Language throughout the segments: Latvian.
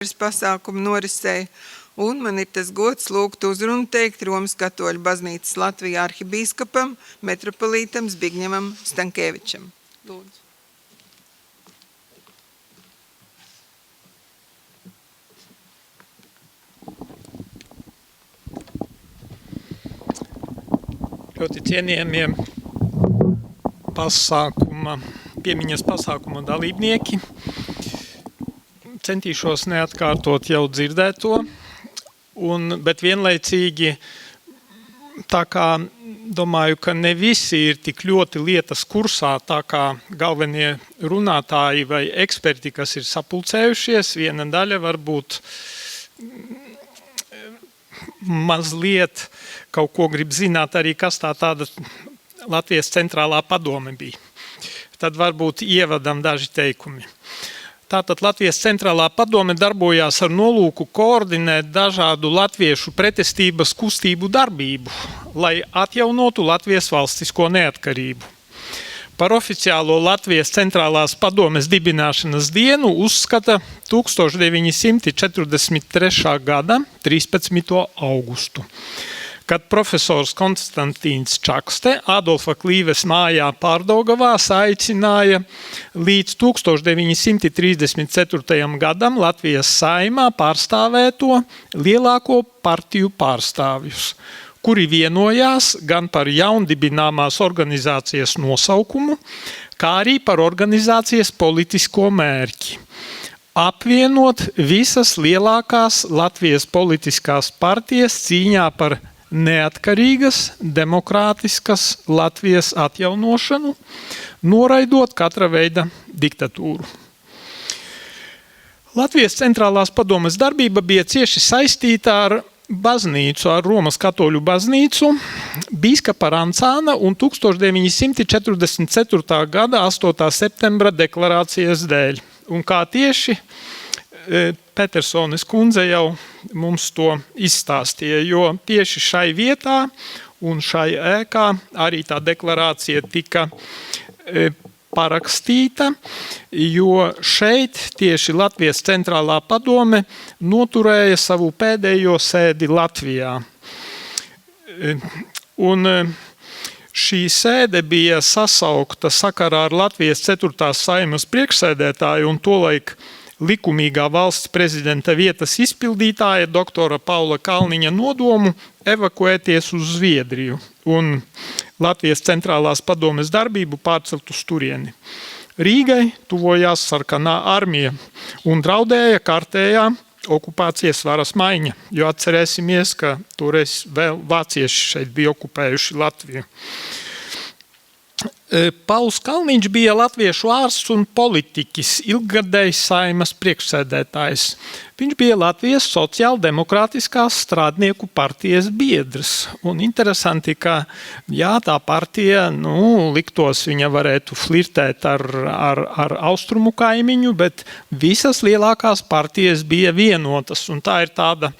pasākumu norisei, un man ir tas gods lūgt uzrunu teikt Romas Katoļu baznīcas Latvijā arhibīskapam, metropolītam Zbigņevam Stankēvičam. Lūdzu. Ļoti cienījamie piemiņas pasākuma dalībnieki. Centīšos neatkārtot jau dzirdēto, bet vienlaicīgi tā kā domāju, ka ne visi ir tik ļoti lietas kursā, tā kā galvenie runātāji vai eksperti, kas ir sapulcējušies, viena daļa varbūt mazliet kaut ko grib zināt arī, kas tāda Latvijas centrālā padome bija. Tad varbūt ievadam daži teikumi. Tātad Latvijas centrālā padome darbojās ar nolūku koordinēt dažādu latviešu pretestības kustību darbību, lai atjaunotu Latvijas valstisko neatkarību. Par oficiālo Latvijas centrālās padomes dibināšanas dienu uzskata 1943. gada 13. augustu. Kad profesors Konstantīns Čakste Adolfa Klīves mājā Pārdaugavā aicināja līdz 1934. gadam Latvijas Saeimā pārstāvēto lielāko partiju pārstāvjus, kuri vienojās gan par jaundibināmās organizācijas nosaukumu, kā arī par organizācijas politisko mērķi. Apvienot visas lielākās Latvijas politiskās partijas cīņā par neatkarīgas, demokrātiskas Latvijas atjaunošanu, noraidot katra veida diktatūru. Latvijas centrālās padomes darbība bija cieši saistīta ar baznīcu, ar Romas katoļu baznīcu, bīskapa Rancāna un 1944. gada 8. septembra deklarācijas dēļ. Un kā tieši Petersones kundze jau mums to izstāstīja, jo tieši šai vietā un šai ēkā arī tā deklarācija tika parakstīta, jo šeit tieši Latvijas centrālā padome noturēja savu pēdējo sēdi Latvijā. Un šī sēde bija sasaukta sakarā ar Latvijas 4. Saeimas priekšsēdētāju un tolaik likumīgā valsts prezidenta vietas izpildītāja doktora Paula Kalniņa nodomu evakuēties uz Zviedriju un Latvijas centrālās padomes darbību pārcelt uz turieni. Rīgai tuvojās sarkanā armija un draudēja kārtējā okupācijas varas maiņa, jo atcerēsimies, ka toreiz vēl vācieši šeit bija okupējuši Latviju. Pauls Kalniņš bija latviešu ārsts un politiķis, ilggadējs Saeimas priekšsēdētājs. Viņš bija Latvijas sociāldemokrātiskās strādnieku partijas biedrs. Un interesanti, ka tā partija, liktos viņa varētu flirtēt ar austrumu kaimiņu, bet visas lielākās partijas bija vienotas. Un tā ir tāda,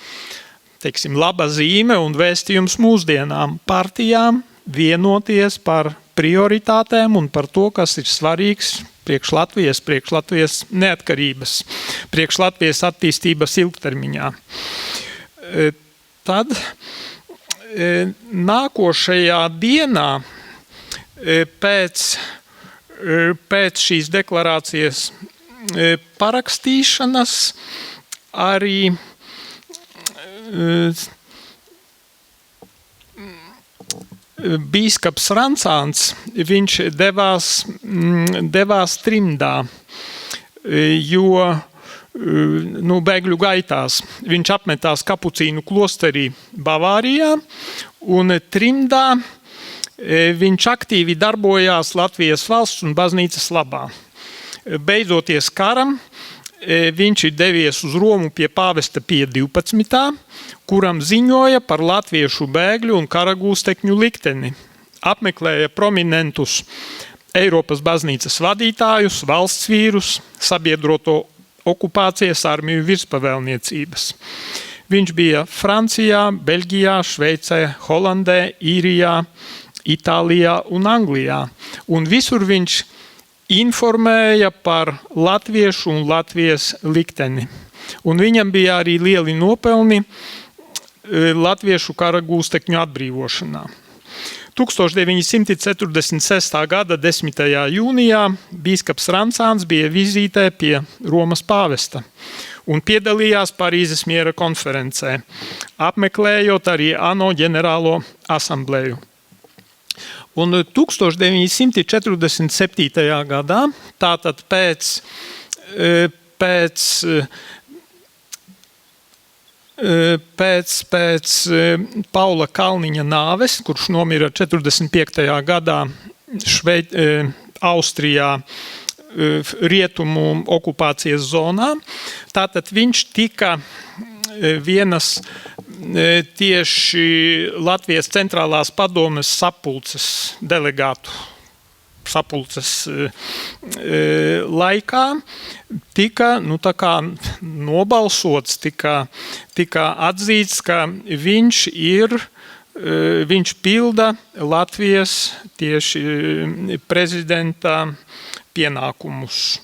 laba zīme un vēstījums mūsdienām partijām vienoties par prioritātēm un par to, kas ir svarīgs priekš Latvijas neatkarības, priekš Latvijas attīstības ilgtermiņā. Tad nākošajā dienā pēc šīs deklarācijas parakstīšanas arī bīskaps Rancāns, viņš devās trimdā, jo bēgļu gaitās. Viņš apmetās kapucīnu klosterī Bavārijā un trimdā viņš aktīvi darbojās Latvijas valsts un baznīcas labā. Beidzoties karam, viņš ir devies uz Romu pie pāvesta Pija 12., kuram ziņoja par latviešu bēgļu un karagūstekņu likteni. Apmeklēja prominentus Eiropas baznīcas vadītājus, valsts vīrus, sabiedroto okupācijas armiju virspavēlniecības. Viņš bija Francijā, Beļģijā, Šveicē, Holandē, Īrijā, Itālijā un Anglijā. Un visur viņš informēja par latviešu un Latvijas likteni. Un viņam bija arī lieli nopelni latviešu kara gūstekņu atbrīvošanā. 1946. gada 10. jūnijā bīskaps Rancāns bija vizītē pie Romas pāvesta un piedalījās Parīzes miera konferencē, apmeklējot arī ANO ģenerālo asambleju. Un 1947. gadā, tātad pēc Paula Kalniņa nāves, kurš nomira 45. gadā Austrijā rietumu okupācijas zonā, tātad viņš tika vienas tieši Latvijas centrālās padomes sapulces delegātu sapulces laikā tika nobalsots, tika atzīts, ka viņš pilda Latvijas tieši prezidenta pienākumus,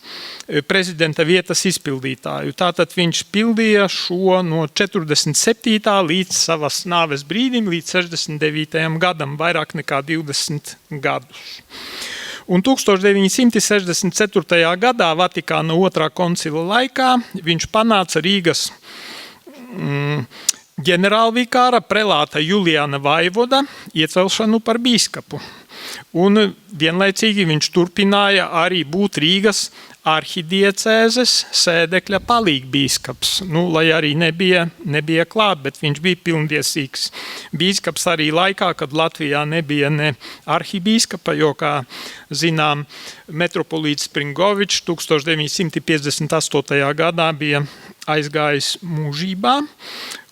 prezidenta vietas izpildītāju. Tātad viņš pildīja šo no 47. līdz savas nāves brīdim, līdz 69. gadam, vairāk nekā 20 gadus. Un 1964. gadā Vatikāna otrā koncila laikā viņš panāca Rīgas ģenerālvikāra prelāta Juliāna Vaivoda iecelšanu par bīskapu. Un vienlaicīgi viņš turpināja arī būt Rīgas arhidiecēzes sēdekļa palīgbīskaps, lai arī nebija klāt, bet viņš bija pilntiesīgs bīskaps arī laikā, kad Latvijā nebija ne arhibīskapa, jo, kā zinām, metropolīts Springovičs 1958. gadā bija aizgājis mūžībā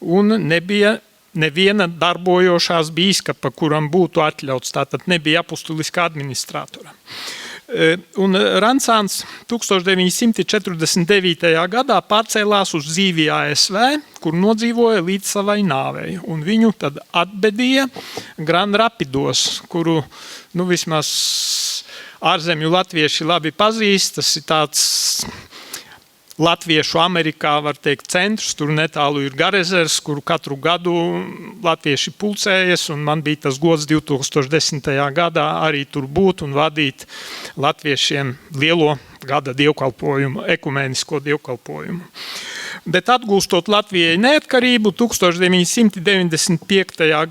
un nebija neviena darbojošās bīskapa, kuram būtu atļauts, tātad nebija apustuliskā administratora. Un Rancāns 1949. gadā pārcēlās uz dzīvi ASV, kur nodzīvoja līdz savai nāvei. Un viņu tad atbedīja Grand Rapidos, kuru vismaz ārzemju latvieši labi pazīst. Tas ir tāds Latviešu Amerikā, var teikt, centrs, tur netālu ir Garezers, kuru katru gadu latvieši pulcējas, un man bija tas gods 2010. gadā arī tur būt un vadīt latviešiem lielo gada dievkalpojumu, ekumēnisko dievkalpojumu. Bet atgūstot Latvijai neatkarību, 1995.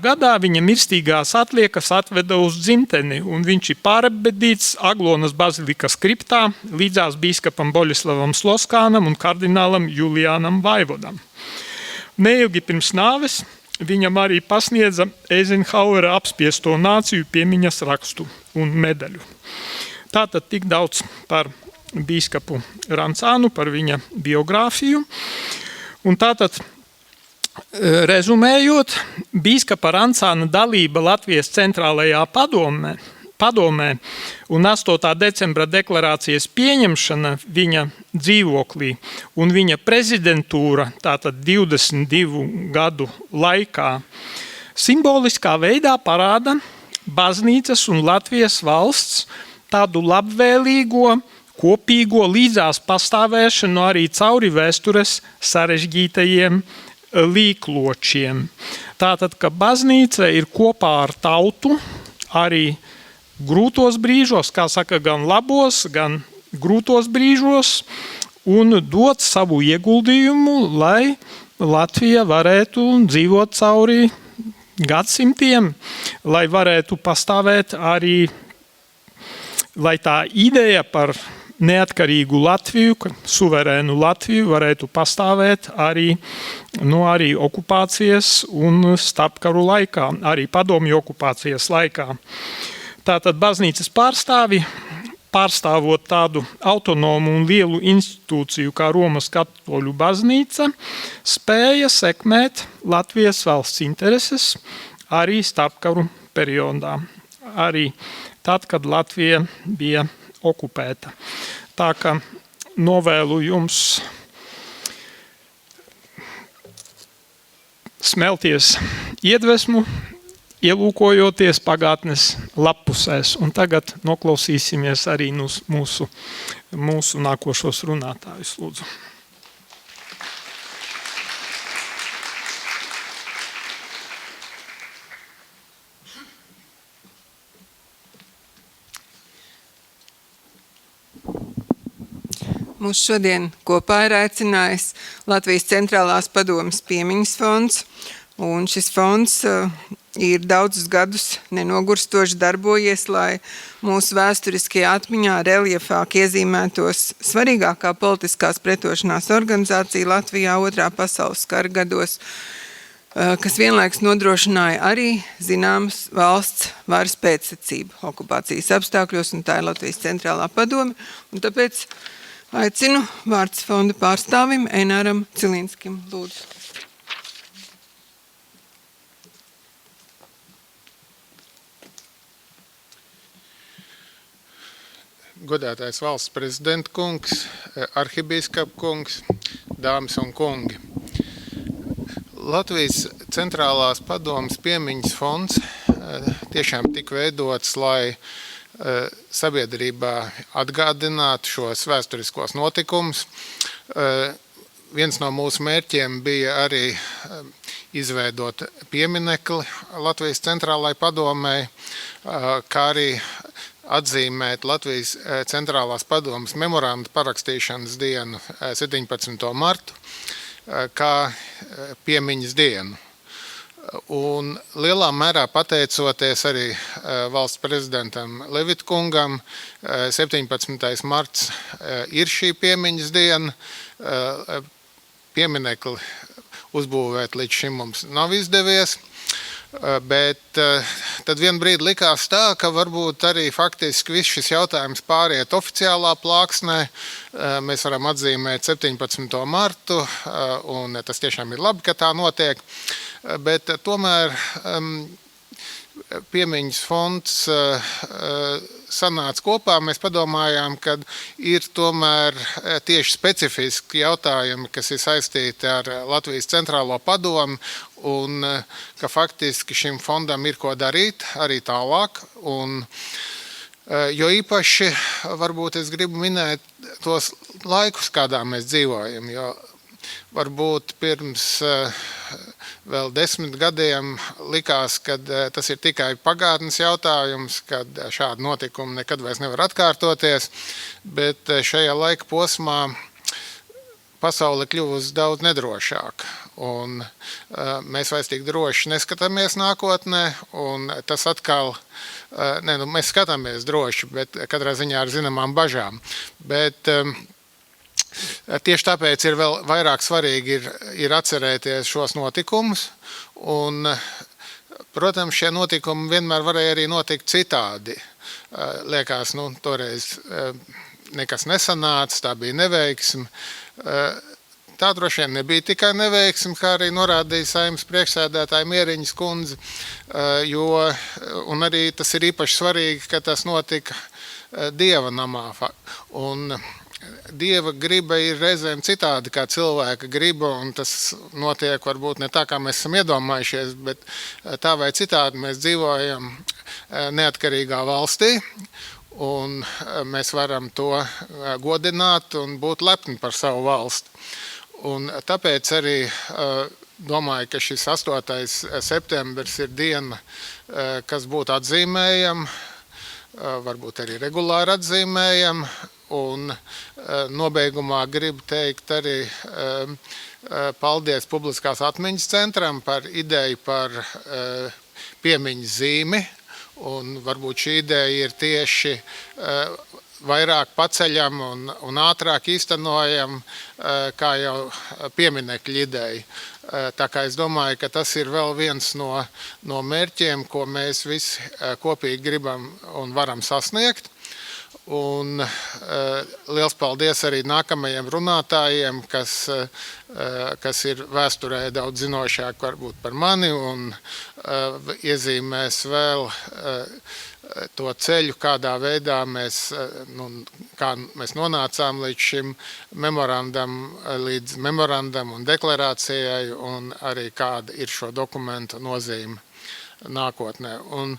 gadā viņa mirstīgās atliekas atveda uz dzimteni, un viņš ir pārabedīts Aglonas bazilikas kriptā līdzās bīskapam Boļislavam Sloskānam un kardinālam Juliānam Vaivodam. Neilgi pirms nāves viņam arī pasniedza Eizenhauera apspiesto nāciju piemiņas rakstu un medaļu. Tātad tik daudz par bīskapu Rancānu, par viņa biogrāfiju. Un tātad, rezumējot, bīskapa Rancāna dalība Latvijas centrālajā padomē un 8. decembra deklarācijas pieņemšana viņa dzīvoklī un viņa prezidentūra, tātad 22 gadu laikā, simboliskā veidā parāda baznīcas un Latvijas valsts tādu labvēlīgo, kopīgo līdzās pastāvēšanu arī cauri vēstures sarežģītajiem līkločiem. Tātad, ka baznīca ir kopā ar tautu arī grūtos brīžos, kā saka, gan labos, gan grūtos brīžos, un dot savu ieguldījumu, lai Latvija varētu dzīvot cauri gadsimtiem, lai varētu pastāvēt arī, lai tā ideja par neatkarīgu Latviju, suverēnu Latviju varētu pastāvēt arī okupācijas un starpkaru laikā, arī padomju okupācijas laikā. Tātad baznīcas pārstāvi, pārstāvot tādu autonomu un lielu institūciju kā Romas katoļu baznīca, spēja sekmēt Latvijas valsts intereses arī starpkaru periodā, arī tad, kad Latvija bija okupēta. Tā kā novēlu jums smelties iedvesmu, ielūkojoties pagātnes lappusēs. Un tagad noklausīsimies arī mūsu nākošos runātājus, lūdzu. Mūs šodien kopā ir aicinājis Latvijas centrālās padomes piemiņas fonds, un šis fonds ir daudzus gadus nenogurstoši darbojies, lai mūsu vēsturiskajā atmiņā reljefāk iezīmētos svarīgākā politiskās pretošanās organizācija Latvijā 2. pasaules kara gados, kas vienlaiks nodrošināja arī zināmas valsts varas pēcsacību okupācijas apstākļos, un tā ir Latvijas centrālā padome, un tāpēc aicinu vārds fonda pārstāvim Eināram Cilinskim, lūdzu. Godātais valsts prezidenta kungs, arhibīskapa kungs, dāmas un kungi. Latvijas centrālās padomes piemiņas fonds tiešām tika veidots, lai sabiedrībā atgādinātu šos vēsturiskos notikumus. Viens no mūsu mērķiem bija arī izveidot pieminekli Latvijas centrālajai padomei, kā arī atzīmēt Latvijas centrālās padomes memoranda parakstīšanas dienu 17. martu kā piemiņas dienu. Un lielā mērā pateicoties arī valsts prezidentam Levita kungam, 17. marts ir šī piemiņas diena. Pieminekli uzbūvēt līdz šim mums nav izdevies, bet tad vien brīdi likās tā, ka varbūt arī faktiski viss šis jautājums pāriet oficiālā plāksnē. Mēs varam atzīmēt 17. martu, un tas tiešām ir labi, ka tā notiek, bet tomēr piemiņas fonds sanāca kopā. Mēs padomājām, ka ir tomēr tieši specifiski jautājumi, kas ir saistīti ar Latvijas centrālo padomu, un ka faktiski šim fondam ir ko darīt arī tālāk. Un, jo īpaši varbūt es gribu minēt tos laikus, kādā mēs dzīvojam, jo varbūt pirms vēl 10 gadiem likās, ka tas ir tikai pagātnes jautājums, kad šādi notikumi nekad vairs nevar atkārtoties, bet šajā laika posmā pasaule kļuvusi daudz nedrošāka, un mēs vairs tik droši neskatāmies nākotnē, un tas atkal, mēs skatāmies droši, bet katrā ziņā ar zināmām bažām, bet tieši tāpēc ir vēl vairāk svarīgi ir atcerēties šos notikumus, un, protams, šie notikumi vienmēr varēja arī notikt citādi. Liekas, toreiz nekas nesanāca, tā bija neveiksme. Tā droši vien nebija tikai neveiksme, kā arī norādīja Saeimas priekšsēdētāja Mieriņas kundze, un arī tas ir īpaši svarīgi, ka tas notika Dieva namā. Un Dieva griba ir reizēm citādi kā cilvēka griba, un tas notiek varbūt ne tā, kā mēs esam iedomājušies, bet tā vai citādi mēs dzīvojam neatkarīgā valstī, un mēs varam to godināt un būt lepni par savu valsti. Un tāpēc arī domāju, ka šis 8. septembris ir diena, kas būtu atzīmējama, varbūt arī regulāri atzīmējama, un nobeigumā gribu teikt arī paldies Publiskās atmiņas centram par ideju par piemiņas zīmi, un varbūt šī ideja ir tieši vairāk paceļam un ātrāk īstenojam, kā jau pieminekļa ideja. Tā kā es domāju, ka tas ir vēl viens no mērķiem, ko mēs visi kopīgi gribam un varam sasniegt. Un liels paldies arī nākamajiem runātājiem, kas ir vēsturē daudz zinošāk varbūt par mani un iezīmēs vēl to ceļu, kādā veidā kā mēs nonācām līdz šim memorandam un deklarācijai, un arī kāda ir šo dokumentu nozīme nākotnē. Un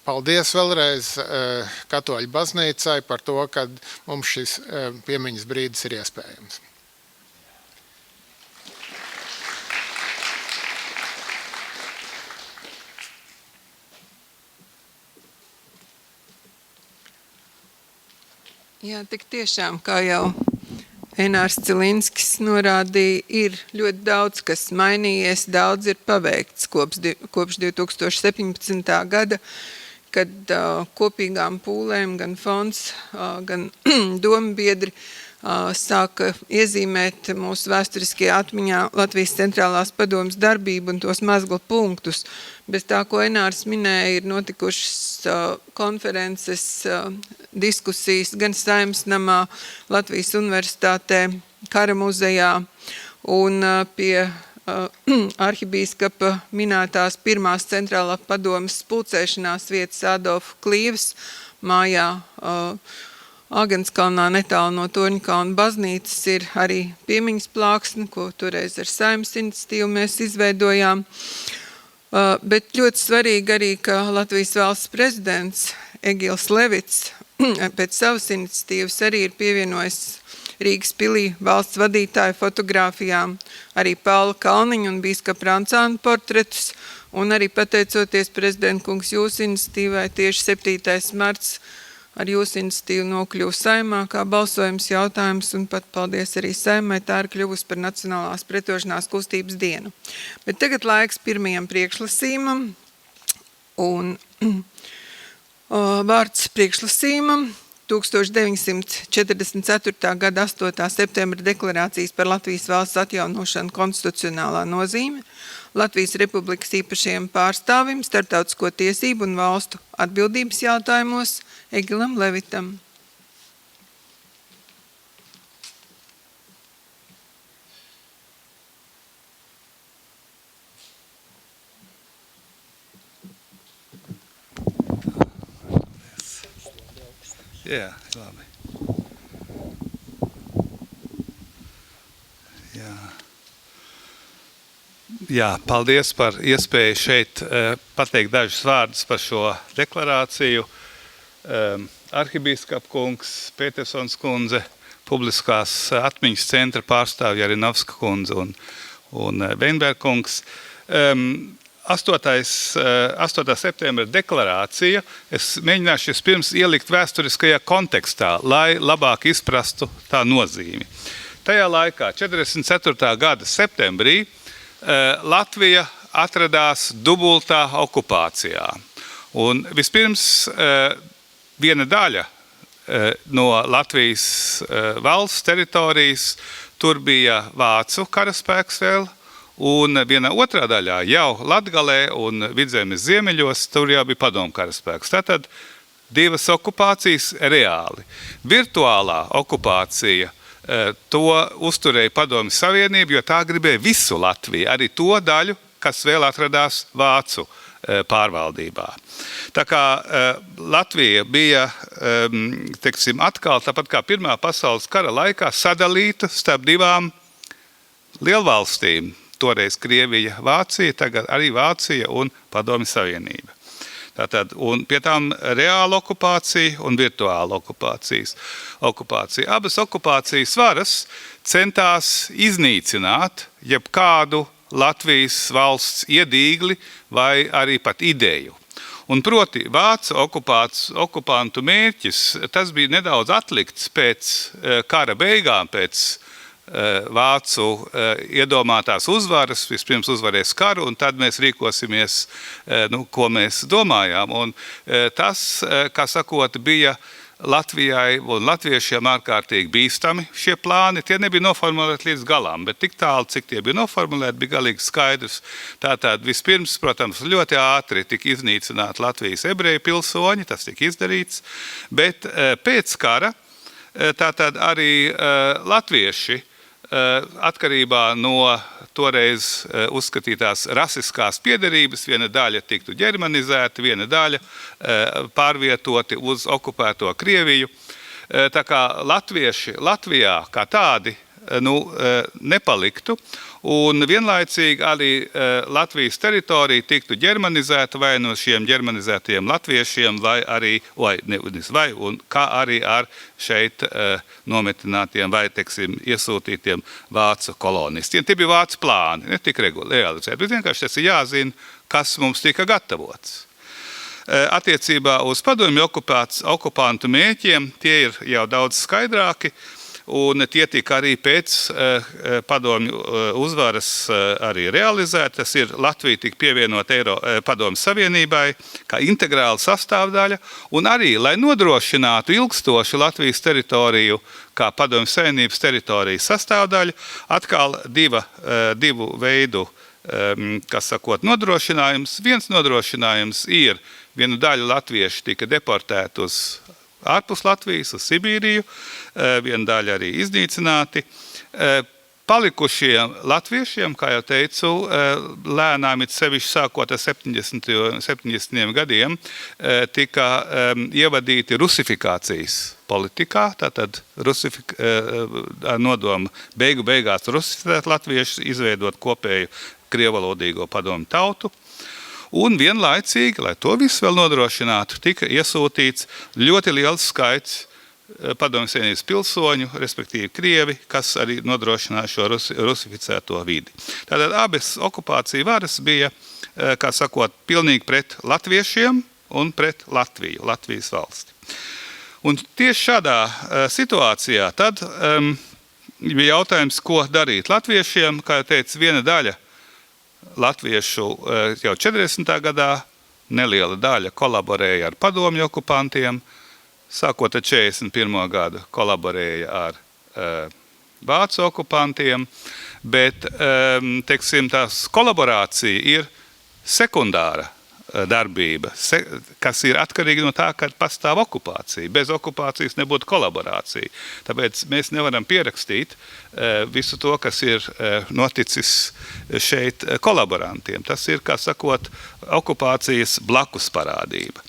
paldies vēlreiz Katoļu baznīcai par to, ka mums šis piemiņas brīdis ir iespējams. Jā, tik tiešām, kā jau Enārs Cilinskis norādīja, ir ļoti daudz, kas mainījies, daudz ir paveikts kopš 2017. gada, kad kopīgām pūlēm gan fonds, gan dombiedri sāka iezīmēt mūsu vēsturiskajā atmiņā Latvijas centrālās padomes darbību un tos mezgla punktus. Bez tā, ko Enārs minēja, ir notikušas konferences, diskusijas gan Saeimas namā, Latvijas universitātē, Kara muzejā un pie arhibīskapa minētās pirmās centrālā padomes pulcēšanās vietas Adolfa Klīvas mājā Āgenskalnā netālu no Torņkalna baznīcas ir arī piemiņas plāksne, ko toreiz ar Saeimas iniciatīvu mēs izveidojām. Bet ļoti svarīgi arī, ka Latvijas valsts prezidents Egils Levits pēc savas iniciatīvas arī ir pievienojis Rīgas pilī valsts vadītāju fotogrāfijām, arī Paula Kalniņa un bīskapa Rancāna portretus, un arī pateicoties prezidenta kungs jūsu iniciatīvai tieši 7. marts ar jūsu iniciatīvu nokļuva Saeimā kā balsojums jautājums, un pat paldies arī Saeimai, tā ir kļuvusi par Nacionālās pretošanās kustības dienu. Bet tagad laiks pirmajam priekšlasījumam, un vārds priekšlasījumam 1944. gada 8. septembra deklarācijas par Latvijas valsts atjaunošanu konstitucionālā nozīme, Latvijas Republikas īpašajiem pārstāvim, starptautisko tiesību un valstu atbildības jautājumos Egilam Levitam. Jā, labi. Jā, paldies par iespēju šeit pateikt dažus vārdus par šo deklarāciju. Arhibīskapa kungs, Petersons kundze, publiskās atmiņas centra pārstāvja Jarinovska kundze un Veinberg kungs. 8. septembra deklarācija, es mēģināšu vispirms ielikt vēsturiskajā kontekstā, lai labāk izprastu tā nozīmi. Tajā laikā, 44. gada septembrī, Latvija atradās dubultā okupācijā. Un vispirms viena daļa no Latvijas valsts teritorijas, tur bija vācu karaspēks vēl, un viena otrā daļā jau Latgalē un Vidzemes ziemeļos, tur jau bija padomu karaspēks. Tātad divas okupācijas reāli. Virtuālā okupācija, to uzturēja Padomju Savienība, jo tā gribēja visu Latviju, arī to daļu, kas vēl atradās vācu pārvaldībā. Tā kā Latvija bija, teiksim, atkal, tāpat kā Pirmā pasaules kara laikā, sadalīta starp divām lielvalstīm. Toreiz Krievija, Vācija, tagad arī Vācija un Padomju Savienība. Tātad, un pie tām reāla okupācija un virtuāla okupācija. Abas okupācijas varas centās iznīcināt jebkādu Latvijas valsts iedīgli vai arī pat ideju. Un proti, vācu okupantu mērķis, tas bija nedaudz atlikts pēc kara beigām, pēc vācu iedomātās uzvaras, vispirms uzvarēs karu, un tad mēs rīkosimies, ko mēs domājām. Un tas, kā sakot, bija Latvijai un latviešiem ārkārtīgi bīstami šie plāni. Tie nebija noformulēti līdz galām, bet tik tālu, cik tie bija noformulēti, bija galīgi skaidrs. Tātad vispirms, protams, ļoti ātri tika iznīcināti Latvijas ebreju pilsoņi, tas tika izdarīts, bet pēc kara tātad arī latvieši atkarībā no toreiz uzskatītās rasiskās piederības, viena daļa tiktu ģermanizēta, viena daļa pārvietoti uz okupēto Krieviju. Tā kā latvieši Latvijā kā tādi nepaliktu, un vienlaicīgi arī Latvijas teritorija tiktu ģermanizēta vai no šiem ģermanizētajiem latviešiem, kā arī ar šeit nometinātiem vai, teiksim, iesūtītiem vācu kolonistiem. Tie bija vācu plāni, ne tik realizēti, bet vienkārši tas ir jāzina, kas mums tika gatavots. Attiecībā uz padomju okupantu mērķiem tie ir jau daudz skaidrāki, un tie tika arī pēc padomju uzvaras arī realizēti. Tas ir Latvija tika pievienot Padomju Savienībai kā integrāla sastāvdaļa, un arī, lai nodrošinātu ilgstoši Latvijas teritoriju kā Padomju Savienības teritorijas sastāvdaļa, atkal divu veidu, kas sakot, nodrošinājums. Viens nodrošinājums ir vienu daļu latviešu tika deportēti uz ārpus Latvijas, uz Sibīriju, viena daļa arī iznīcināti. Palikušiem latviešiem, kā jau teicu, lēnām it sevišķi sākot ar 70. gadiem, tika ievadīti rusifikācijas politikā, tātad nodomu beigās rusificēt latviešus, izveidot kopēju krievalodīgo padomju tautu. Un vienlaicīgi, lai to visu vēl nodrošinātu, tika iesūtīts ļoti liels skaits Padomju Savienības pilsoņu, respektīvi krievi, kas arī nodrošināja šo rusificēto vidi. Tātad abas okupācija varas bija, kā sakot, pilnīgi pret latviešiem un pret Latviju, Latvijas valsti. Un tieši šādā situācijā tad bija jautājums, ko darīt latviešiem. Kā jau teicu, viena daļa latviešu jau 40. gadā, neliela daļa kolaborēja ar padomju okupantiem, sākot ar 41. gadu kolaborēja ar vācu okupantiem, bet, teiksim, tās kolaborācija ir sekundāra darbība, kas ir atkarīga no tā, kad pastāv okupācija. Bez okupācijas nebūtu kolaborācija. Tāpēc mēs nevaram pierakstīt visu to, kas ir noticis šeit kolaborantiem. Tas ir, kā sakot, okupācijas blakus parādība.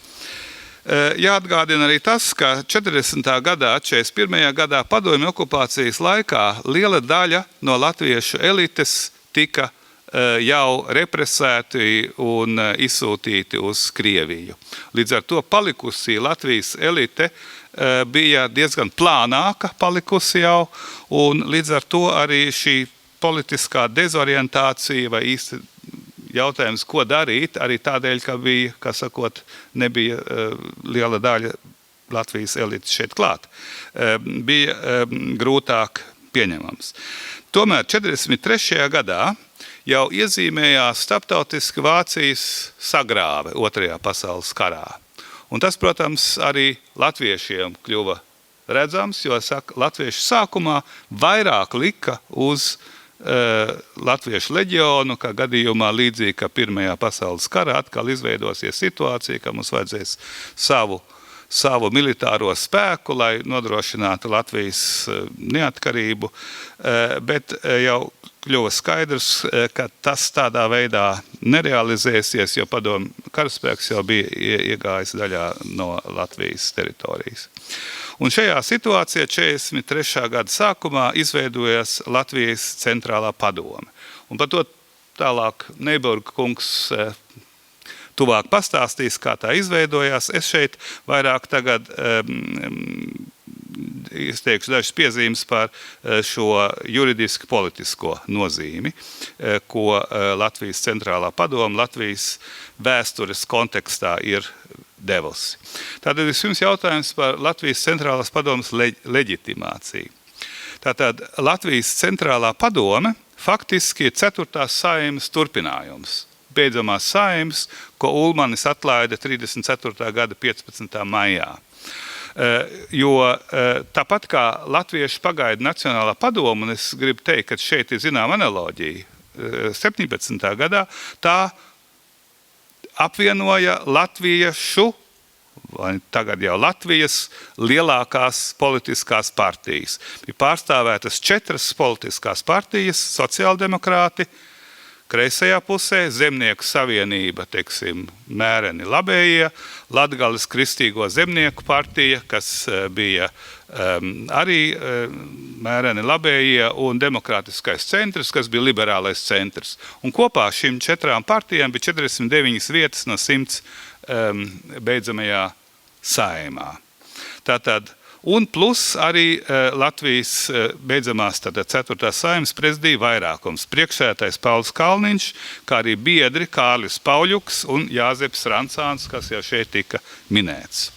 Jāatgādina arī tas, ka 40. gadā, 41. gadā padomju okupācijas laikā liela daļa no latviešu elites tika jau represēti un izsūtīti uz Krieviju. Līdz ar to palikusī Latvijas elite bija diezgan plānāka palikusi jau, un līdz ar to arī šī politiskā dezorientācija vai īsti jautājums, ko darīt, arī tādēļ, ka bija, kā sakot, nebija liela daļa Latvijas elites šeit klāt, bija grūtāk pieņemams. Tomēr 43. gadā jau iezīmējās starptautiski Vācijas sagrāve Otrajā pasaules karā. Un tas, protams, arī latviešiem kļuva redzams, jo latvieši sākumā vairāk lika uz latviešu leģionu, kā gadījumā līdzīgi, ka Pirmajā pasaules karā atkal izveidosies situācija, ka mums vajadzēs savu militāro spēku, lai nodrošinātu Latvijas neatkarību, bet jau kļuva skaidrs, ka tas tādā veidā nerealizēsies, jo padomju karaspēks jau bija iegājis daļā no Latvijas teritorijas. Un šajā situācijā 43. gada sākumā izveidojās Latvijas centrālā padome. Un par to tālāk Neiburga kungs tuvāk pastāstīs, kā tā izveidojās. Es šeit vairāk tagad izteikšu dažas piezīmes par šo juridiski politisko nozīmi, ko Latvijas centrālā padome Latvijas vēstures kontekstā ir devusi. Tātad vispirms jautājums par Latvijas centrālās padomes leģitimāciju. Tātad Latvijas centrālā padome faktiski ir 4. Saeimas turpinājums. Beidzamās saeimas, ko Ulmanis atlaida 34. gada 15. maijā. Jo tāpat kā latviešu pagaida Nacionālā padoma, un es gribu teikt, ka šeit ir zinām analoģija, 17. gadā tā apvienoja latviešu, vai tagad jau Latvijas, lielākās politiskās partijas. Bija pārstāvētas 4 politiskās partijas, sociāldemokrāti, kreisajā pusē, Zemnieku savienība, teiksim, mēreni labējie, Latgales kristīgo zemnieku partija, kas bija arī mēreni labējie, un demokrātiskais centrs, kas bija liberālais centrs. Un kopā šīm 4 partijām bija 49 vietas no 100 beidzamajā saeimā. Tātad, un plus arī Latvijas beidzamās 4. Saeimas prezidija vairākums. Priekšsēdētājs Pauls Kalniņš, kā arī biedri Kārlis Pauļuks un Jāzeps Rancāns, kas jau šeit tika minēts.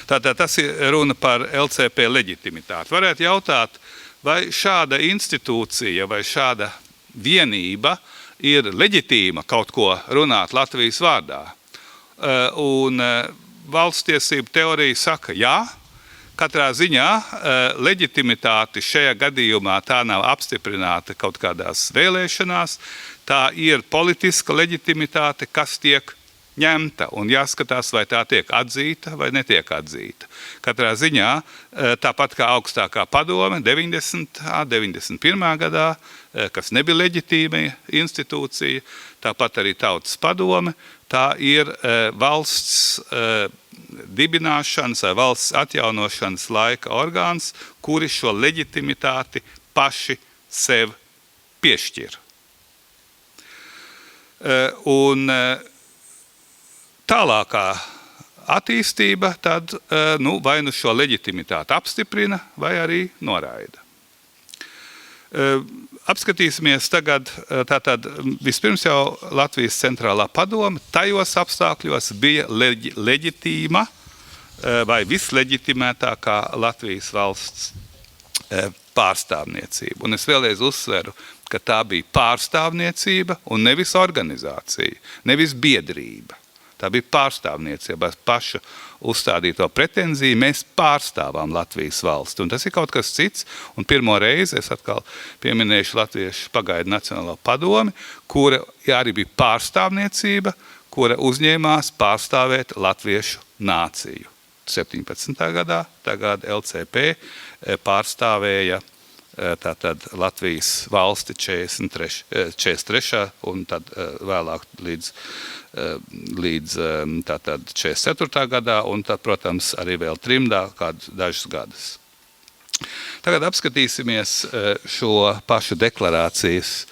Tātad tas ir runa par LCP leģitimitāti. Varētu jautāt, vai šāda institūcija vai šāda vienība ir leģitīma kaut ko runāt Latvijas vārdā. Un valsts tiesību teorija saka, jā, katrā ziņā leģitimitāte šajā gadījumā tā nav apstiprināta kaut kādās vēlēšanās, tā ir politiska leģitimitāte, kas tiek ņemta un jāskatās, vai tā tiek atzīta vai netiek atzīta. Katrā ziņā, tāpat kā augstākā padome 91. gadā, kas nebija leģitīma institūcija, tāpat arī tautas padome, tā ir valsts dibināšanas vai valsts atjaunošanas laika orgāns, kuri šo leģitimitāti paši sev piešķir. Un tālākā attīstība tad vai nu šo leģitimitāti apstiprina vai arī noraida. Apskatīsimies tagad, tātad vispirms jau Latvijas centrālā padome tajos apstākļos bija leģitīma vai visleģitimētākā Latvijas valsts pārstāvniecība. Un es vēlreiz uzsveru, ka tā bija pārstāvniecība un nevis organizācija, nevis biedrība. Tā bija pārstāvniecība, pašu uzstādīto pretenziju, mēs pārstāvām Latvijas valsti. Un tas ir kaut kas cits, un pirmo reizi es atkal pieminēšu Latviešu pagaidu Nacionālo padomi, kura arī bija pārstāvniecība, kura uzņēmās pārstāvēt Latviešu nāciju. 17. gadā, tagad LCP pārstāvēja tātad Latvijas valsti 43. un tad vēlāk līdz tātad 44. gadā un tad, protams, arī vēl trimdā kādu dažus gadus. Tagad apskatīsimies šo pašu deklarācijas.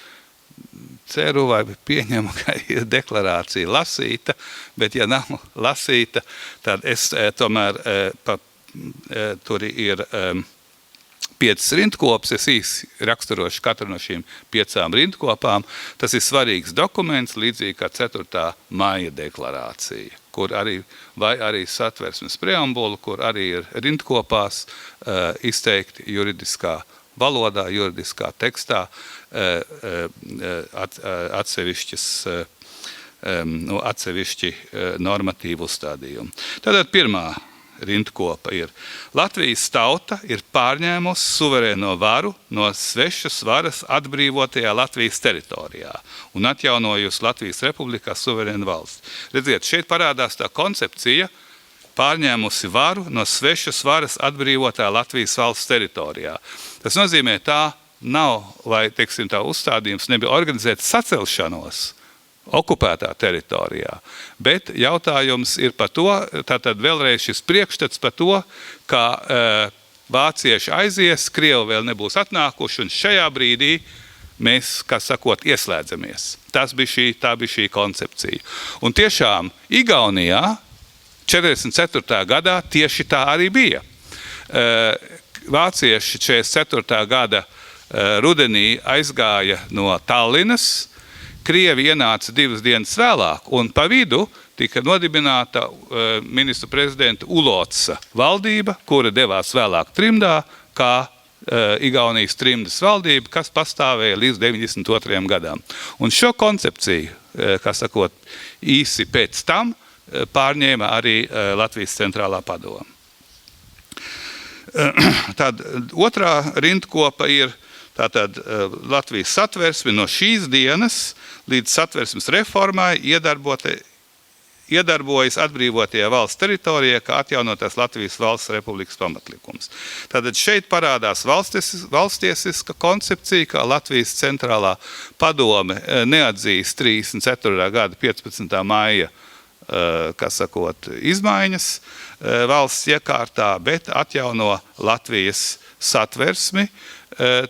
Ceru vai pieņemu, ka ir deklarācija lasīta, bet ja nav lasīta, tad es tomēr tur ir 5 rindkopas, es īsi raksturošu katru no šīm 5 rindkopām. Tas ir svarīgs dokuments, līdzīgi kā 4. maija deklarācija, kur arī, vai arī satversmes preambula, kur arī ir rindkopās izteikti juridiskā valodā, juridiskā tekstā atsevišķi normatīvu uzstādījumi. Tātad pirmā rindkopa ir: Latvijas tauta ir pārņēmusi suverēno varu no svešas varas atbrīvotajā Latvijas teritorijā un atjaunojusi Latvijas republikā suverēnu valsti. Redziet, šeit parādās tā koncepcija pārņēmusi varu no svešas varas atbrīvotā Latvijas valsts teritorijā. Tas nozīmē, tā nav, vai, teiksim, tā uzstādījums nebija organizēt sacelšanos okupētā teritorijā, bet jautājums ir par to, tātad vēlreiz šis priekšstats par to, ka vācieši aizies, Krievi vēl nebūs atnākuši, un šajā brīdī mēs, kā sakot, ieslēdzamies. Tā bija šī koncepcija. Un tiešām Igaunijā 44. gadā tieši tā arī bija. Vācieši 44. gada rudenī aizgāja no Tallinas, Krievi ienāca 2 dienas vēlāk, un pa vidu tika nodibināta ministru prezidenta Ulotsa valdība, kura devās vēlāk trimdā, kā Igaunijas trimdas valdība, kas pastāvēja līdz 92. gadam. Un šo koncepciju, kā sakot, īsi pēc tam pārņēma arī Latvijas centrālā padome. Tad otrā rindkopa ir tātad Latvijas satversme no šīs dienas līdz satversmes reformai iedarbojas atbrīvotajā valsts teritorijā, kā atjaunotās Latvijas valsts republikas pamatlikums. Tātad šeit parādās valstiesiska koncepcija, kā Latvijas centrālā padome neatzīs 34. gada 15. maija, kā sakot, izmaiņas valsts iekārtā, bet atjauno Latvijas satversmi,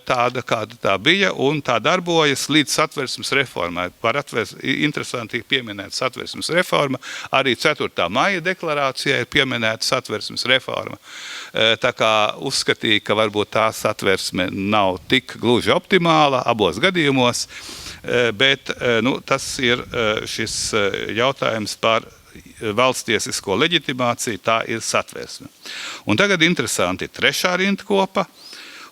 tāda, kāda tā bija, un tā darbojas līdz Satversmes reformai. Interesanti pieminēt Satversmes reforma, arī 4. maija deklarācijā ir pieminēta Satversmes reforma. Tā kā uzskatīja, ka varbūt tā Satversme nav tik gluži optimāla abos gadījumos, bet tas ir šis jautājums par valststiesisko leģitimāciju, tā ir Satversme. Un tagad interesanti 3. rindkopa.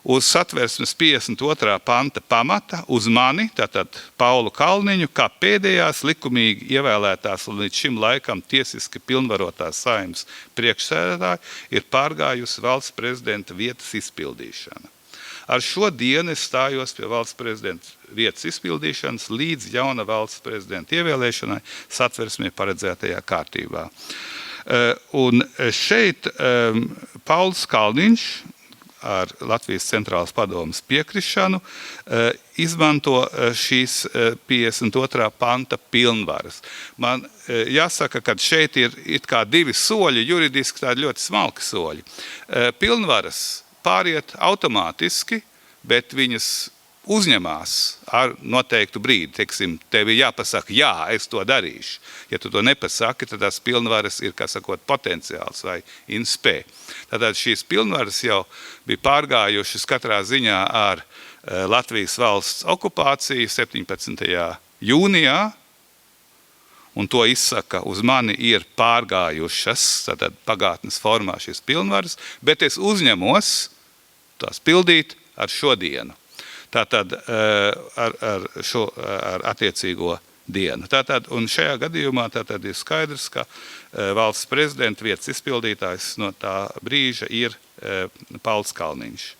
Uz Satversmes 52. panta pamata uz mani, tātad Paulu Kalniņu, kā pēdējās likumīgi ievēlētās un līdz šim laikam tiesiski pilnvarotās Saeimas priekšsēdētāji, ir pārgājusi valsts prezidenta vietas izpildīšana. Ar šo dienu es stājos pie valsts prezidenta vietas izpildīšanas līdz jauna valsts prezidenta ievēlēšanai Satversmē paredzētajā kārtībā. Un šeit Pauls Kalniņš ar Latvijas centrālās padomes piekrišanu izmanto šīs 52. panta pilnvaras. Man jāsaka, ka šeit ir it kā 2 soļi, juridiski tādi ļoti smalki soļi. Pilnvaras pāriet automātiski, bet viņas uzņemās ar noteiktu brīdi. Teiksim, tev ir jāpasaka, jā, es to darīšu. Ja tu to nepasaki, tad tās pilnvaras ir, kā sakot, potenciāls vai inspē. Tātad šīs pilnvaras jau bija pārgājušas katrā ziņā ar Latvijas valsts okupāciju 17. jūnijā, un to izsaka uz mani ir pārgājušas, tātad pagātnes formā šīs pilnvaras, bet es uzņemos tās pildīt ar šodienu. Tātad ar attiecīgo dienu. Tātad, un šajā gadījumā tātad ir skaidrs, ka valsts prezidenta vietas izpildītājs no tā brīža ir Pauls Kalniņš.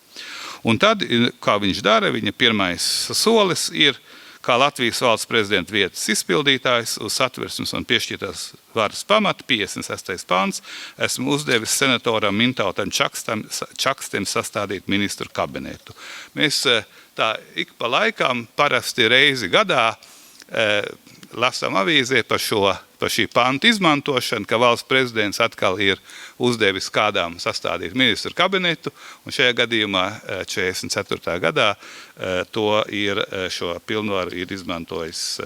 Un tad, kā viņš dara, viņa pirmais solis ir, kā Latvijas valsts prezidenta vietas izpildītājs uz Satversmes un piešķirtās varas pamata, 56. pants, esmu uzdevis senatoram Mintautam Čakstem sastādīt ministru kabinetu. Mēs tā ik pa laikam parasti reizi gadā lasām avīzē par šī panta izmantošanu, ka valsts prezidents atkal ir uzdevis kādām sastādīt ministru kabinetu, un šajā gadījumā 44. gadā šo pilnvaru ir izmantojis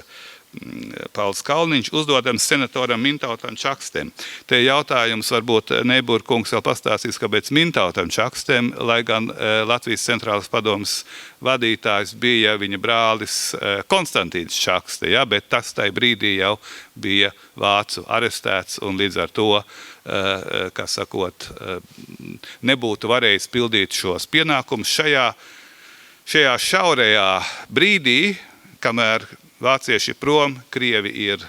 Pauls Kalniņš, uzdodams senatoram Mintautam Čakstem. Te jautājums varbūt Neibūra kungs vēl pastāstīs, kāpēc Mintautam Čakstem, lai gan Latvijas centrālās padomes vadītājs bija viņa brālis Konstantīns Čakste, ja, bet tas tai brīdī jau bija vācu arestēts un līdz ar to, kā sakot, nebūtu varējis pildīt šos pienākumus šajā šaurajā brīdī, kamēr vācieši prom, krievi ir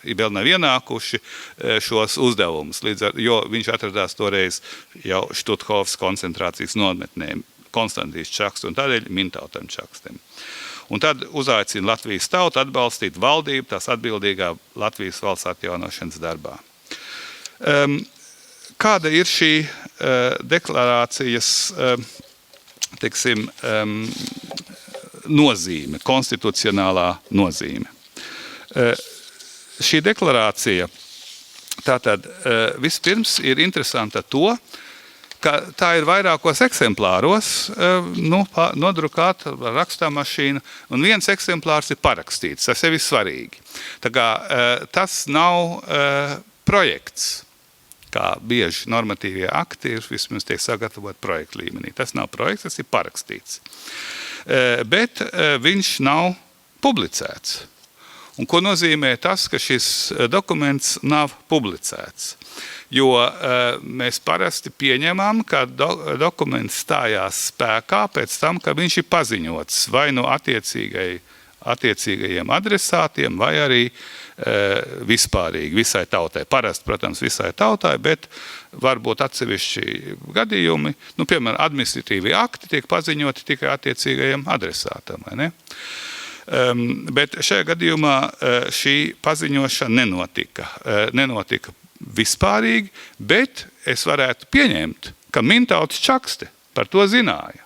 vēl nav ienākuši šos uzdevumus, jo viņš atradās toreiz jau Štuthovas koncentrācijas nometnē, Konstantīns Čakste, un tādēļ Mintautam Čakstem. Un tad uzaicina Latvijas tautu atbalstīt valdību tās atbildīgā Latvijas valsts atjaunošanas darbā. Kāda ir šī deklarācijas, teiksim, nozīme, konstitucionālā nozīme? Šī deklarācija tātad vispirms ir interesanta to, ka tā ir vairākos eksemplāros nodrukāta rakstāmašīna, un viens eksemplārs ir parakstīts, tas ir svarīgi. Tā kā tas nav projekts, kā bieži normatīvie akti ir, vismaz tiek sagatavot projektu līmenī. Tas nav projekts, tas ir parakstīts. Bet viņš nav publicēts. Un ko nozīmē tas, ka šis dokuments nav publicēts? Jo mēs parasti pieņemam, ka dokuments stājās spēkā pēc tam, ka viņš ir paziņots vai no attiecīgajiem adresātiem, vai arī vispārīgi visai tautai. Parasti, protams, visai tautai, bet varbūt atsevišķi gadījumi, piemēram, administratīvi akti tiek paziņoti tikai attiecīgajiem adresātam, vai ne? Bet šajā gadījumā šī paziņošana nenotika vispārīgi, bet es varētu pieņemt, ka Mintauts Čakste par to zināja.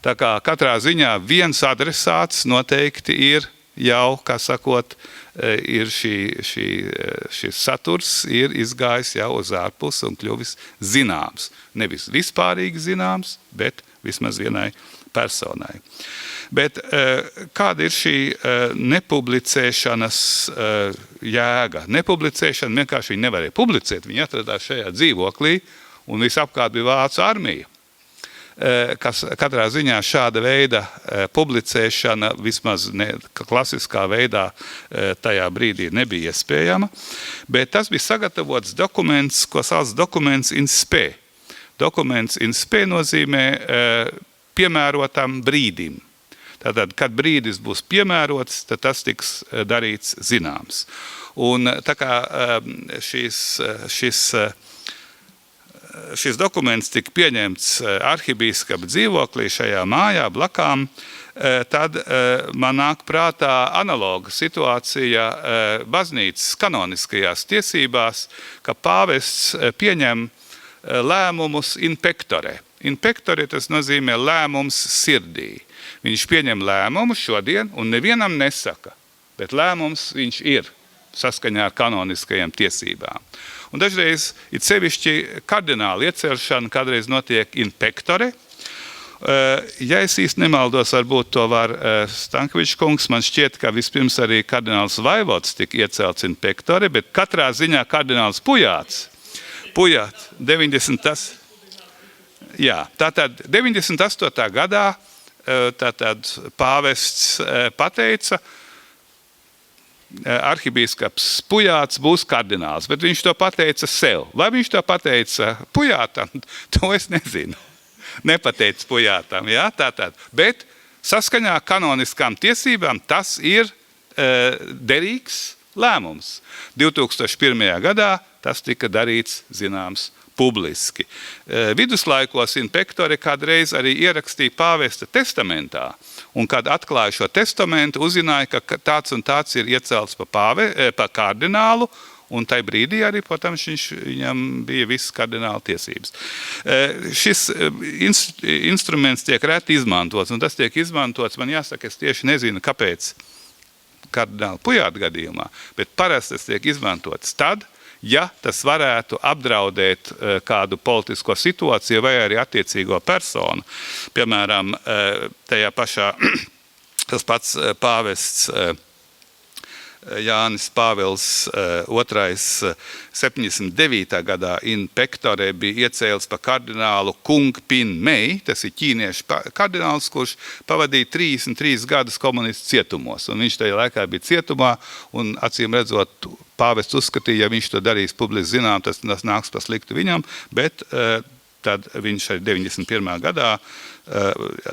Tā kā katrā ziņā viens adresāts noteikti ir jau, kā sakot, ir šis saturs ir izgājis jau uz ārpusi un kļuvis zināms. Nevis vispārīgi zināms, bet vismaz vienai personai. Bet kāda ir šī nepublicēšanas jēga? Nepublicēšana vienkārši viņi nevarēja publicēt. Viņi atradās šajā dzīvoklī un visapkārt bija vācu armija. Kas katrā ziņā šāda veida publicēšana vismaz klasiskā veidā tajā brīdī nebija iespējama, bet tas bija sagatavots dokuments, ko sauc dokuments in spe. Dokuments in spe nozīmē piemērotam brīdim. Tātad, kad brīdis būs piemērots, tad tas tiks darīts zināms. Un tā kā šis dokuments tika pieņemts arhibīskapa dzīvoklī šajā mājā blakām, tad man nāk prātā analoga situācija baznīcas kanoniskajās tiesībās, ka pāvests pieņem lēmumus in pectore. In pectore tas nozīmē lēmums sirdī. Viņš pieņem lēmumu šodien un nevienam nesaka, bet lēmums viņš ir saskaņā ar kanoniskajām tiesībām. Un dažreiz ir sevišķi kardināla iecelšana, kādreiz notiek in pectore. Ja es īsti nemaldos, varbūt to var Stankovičs kungs, man šķiet, ka vispirms arī kardināls Vaivods tika iecelts in pectore, bet katrā ziņā kardināls Pujāts, 90. Jā, tātad 98. gadā tātad pāvests pateica, arhibīskaps Pujāts būs kardināls, bet viņš to pateica sev. Vai viņš to pateica Pujātam? To es nezinu. Nepateica Pujātam, jā, tātad. Bet saskaņā kanoniskām tiesībām tas ir derīgs lēmums. 2001. gadā tas tika darīts zināms publiski. Viduslaikos in pectore kādreiz arī ierakstīja pāvesta testamentā, un kad atklāja šo testamentu, uzzināja, ka tāds un tāds ir iecelts pa kardinālu, un tai brīdī arī, protams, viņam bija visas kardināla tiesības. Šis instruments tiek reti izmantots, un tas tiek izmantots, man jāsaka, es tieši nezinu, kāpēc kardināla Pujāta gadījumā, bet parasti tas tiek izmantots tad, ja tas varētu apdraudēt kādu politisko situāciju vai arī attiecīgo personu. Piemēram, tajā pašā tas pats pāvests Jānis Pāvils II 79. gadā in pectore bija iecēlts pa kardinālu Kung Pin Mei, tas ir ķīniešu kardināls, kurš pavadīja 33 gadus komunistu cietumos. Un viņš tajā laikā bija cietumā, un acīm redzot, pāvests uzskatīja, ja viņš to darīs publiski zinām, tas nāks pa sliktu viņam, bet tad viņš arī 91. gadā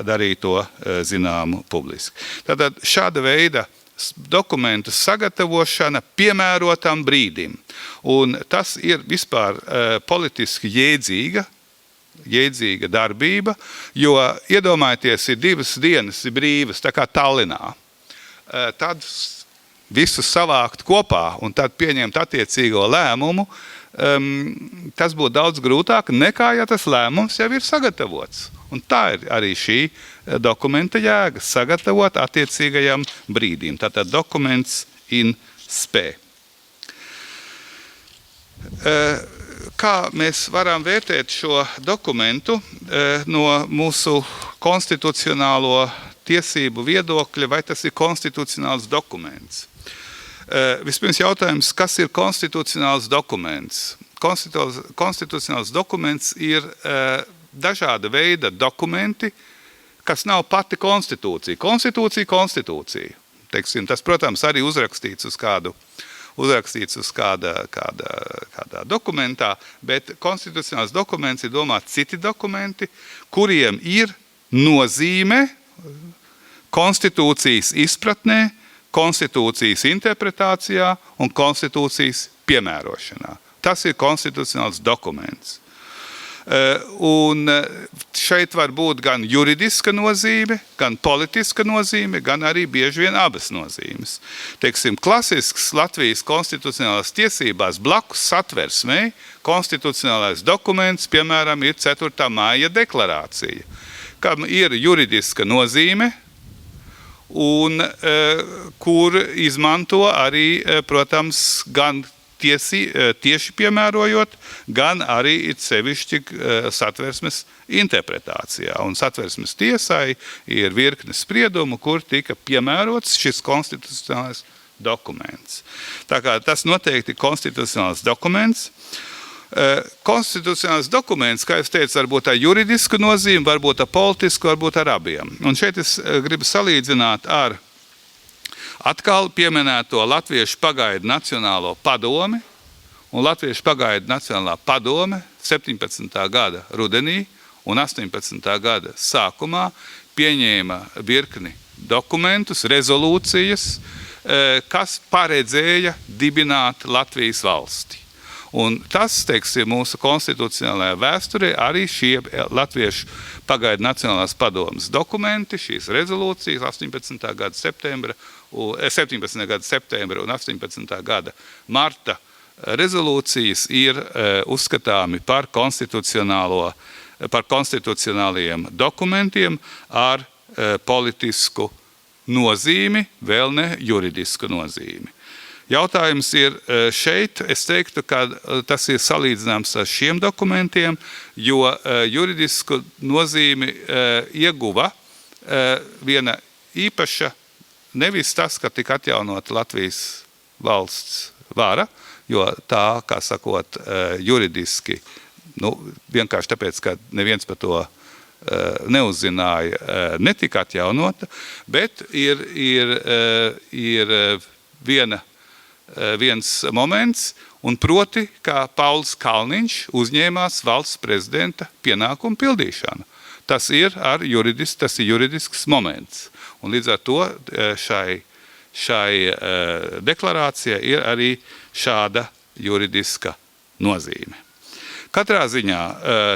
darīja to zināmu publiski. Tātad šāda veida dokumentu sagatavošana piemērotam brīdim. Un tas ir vispār politiski jēdzīga darbība, jo iedomājieties, ir 2 dienas brīvas, tā kā Tallinā. Tad visu savākt kopā un tad pieņemt attiecīgo lēmumu, tas būtu daudz grūtāk nekā, ja tas lēmums jau ir sagatavots. Un tā ir arī šī dokumenta jēga, sagatavot attiecīgajam brīdim. Tātad dokuments in spe. Kā mēs varam vērtēt šo dokumentu no mūsu konstitucionālo tiesību viedokļa, vai tas ir konstitucionāls dokuments? Vispirms jautājums, kas ir konstitucionāls dokuments? Konstitucionāls dokuments ir dažāda veida dokumenti, kas nav pati konstitūcija. Konstitūcija. Teiksim, tas, protams, arī uzrakstīts uz kādā dokumentā, bet konstitucionāls dokuments ir domāts citi dokumenti, kuriem ir nozīme konstitūcijas izpratnē, konstitūcijas interpretācijā un konstitūcijas piemērošanā. Tas ir konstitucionāls dokuments. Un šeit var būt gan juridiska nozīme, gan politiska nozīme, gan arī bieži vien abas nozīmes. Teiksim, klasisks Latvijas konstitucionālās tiesībās blakus satversmei konstitucionālais dokuments, piemēram, ir 4. māja deklarācija, kam ir juridiska nozīme un kur izmanto arī, protams, gan tieši piemērojot, gan arī it sevišķi satversmes interpretācijā. Un satversmes tiesai ir virkne spriedumu, kur tika piemērots šis konstitucionālais dokuments. Tā kā tas noteikti konstitucionāls dokuments. Konstitucionāls dokuments, kā es teicu, varbūt ar juridisku nozīmi, varbūt ar politisku, varbūt ar abiem. Un šeit es gribu salīdzināt ar atkal pieminēto Latviešu pagaidu Nacionālo padomi, un Latviešu pagaidu Nacionālā padome 17. gada rudenī un 18. gada sākumā pieņēma virkni dokumentus, rezolūcijas, kas paredzēja dibināt Latvijas valsti. Un tas, teiksim, mūsu konstitucionālajā vēsturē arī šie Latviešu pagaidu Nacionālās padomes dokumenti, šīs rezolūcijas 17. gada septembra un 18. gada marta rezolūcijas ir uzskatāmi par konstitucionālajiem dokumentiem ar politisku nozīmi, vēl ne juridisku nozīmi. Jautājums ir šeit, es teiktu, ka tas ir salīdzināms ar šiem dokumentiem, jo juridisku nozīmi ieguva viena īpaša, nevis tas, ka tika atjaunot Latvijas valsts vara, jo tā, kā sakot, juridiski, vienkārši tāpēc, ka neviens par to neuzzināja, netika atjaunota, bet ir viens moments, un proti, kā Pauls Kalniņš uzņēmās valsts prezidenta pienākumu pildīšanu. Tas ir juridisks moments. Un līdz ar to šai deklarācijai ir arī šāda juridiska nozīme. Katrā ziņā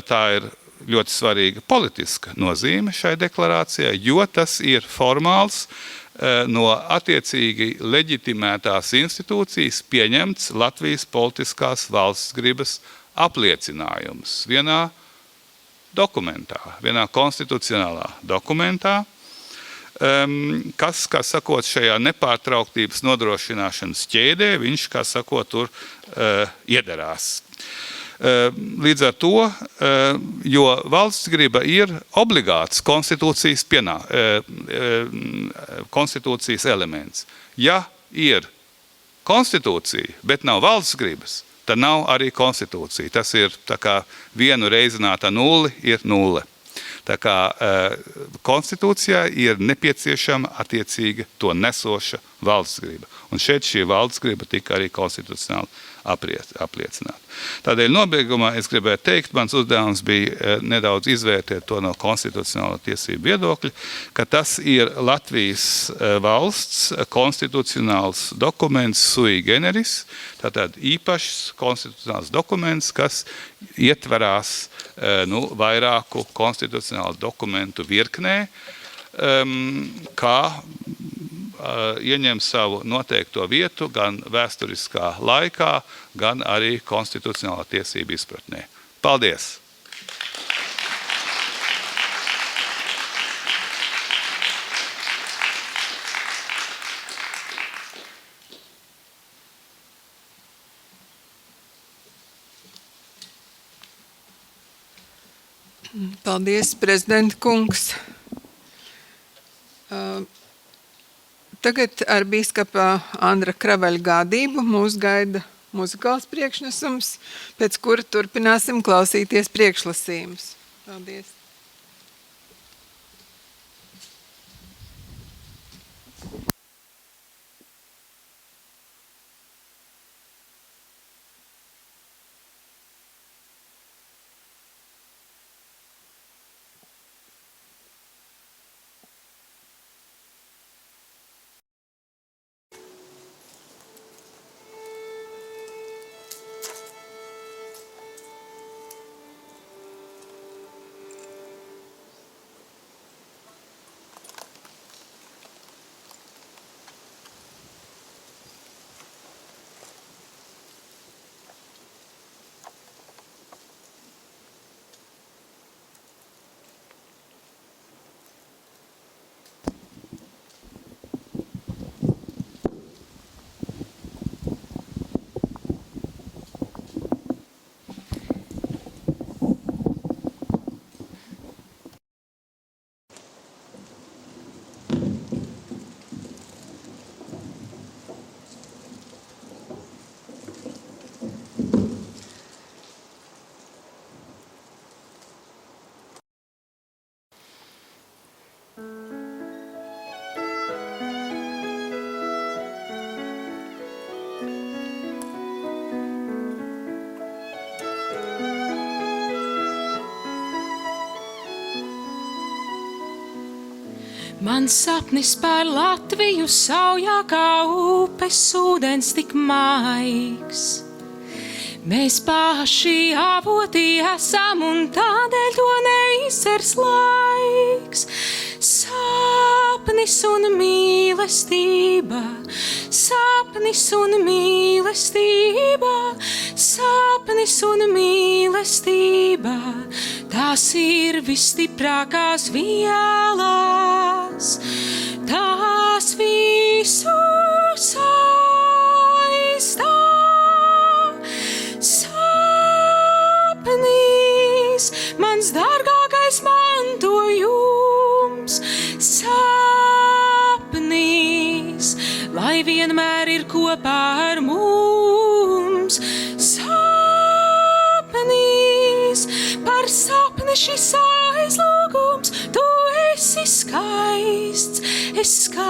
tā ir ļoti svarīga politiska nozīme šai deklarācijai, jo tas ir formāls no attiecīgi leģitimētās institūcijas pieņemts Latvijas politiskās valsts gribas apliecinājums vienā dokumentā, vienā konstitucionālā dokumentā, kas, kā sakot, šajā nepārtrauktības nodrošināšanas ķēdē, viņš, kā sakot, tur iederās. Līdz ar to, jo valsts griba ir obligāts konstitūcijas elements. Ja ir konstitūcija, bet nav valsts gribas, tad nav arī konstitūcija. Tas ir tā kā vienu reizināta nulli ir nulle. Tā kā konstitūcijā ir nepieciešama attiecīga to nesoša valsts griba. Un šeit šī valsts griba tika arī konstitucionāli apliecināt. Tādēļ nobeigumā es gribētu teikt, mans uzdevums bija nedaudz izvērtēt to no konstitucionālo tiesību viedokļa, ka tas ir Latvijas valsts konstitucionāls dokuments sui generis, tātad īpašs konstitucionāls dokuments, kas ietverās vairāku konstitucionālu dokumentu virknē, kā ieņem savu noteikto vietu gan vēsturiskā laikā, gan arī konstitucionālā tiesība izpratnē. Paldies! Paldies, prezidenta kungs. Tagad ar bīskapa Andra Kraveļa gādību mūs gaida muzikāls priekšnesums, pēc kura turpināsim klausīties priekšlasījumus. Paldies! Man sapnis par Latviju saujā kā upes ūdens tik maigs. Mēs paši avoti esam un tādēļ to neizcers laiks. Sapnis un mīlestība, sapnis un mīlestība, sapnis un mīlestība, tās ir visstiprākās vielas, tās visu saistā. Sapnis, mans dārgākais mantojums, sapnis, lai vienmēr ir kopā ar mums. Sapnis, par sapni šis aizlūgums, tu esi skaists, es skaistā.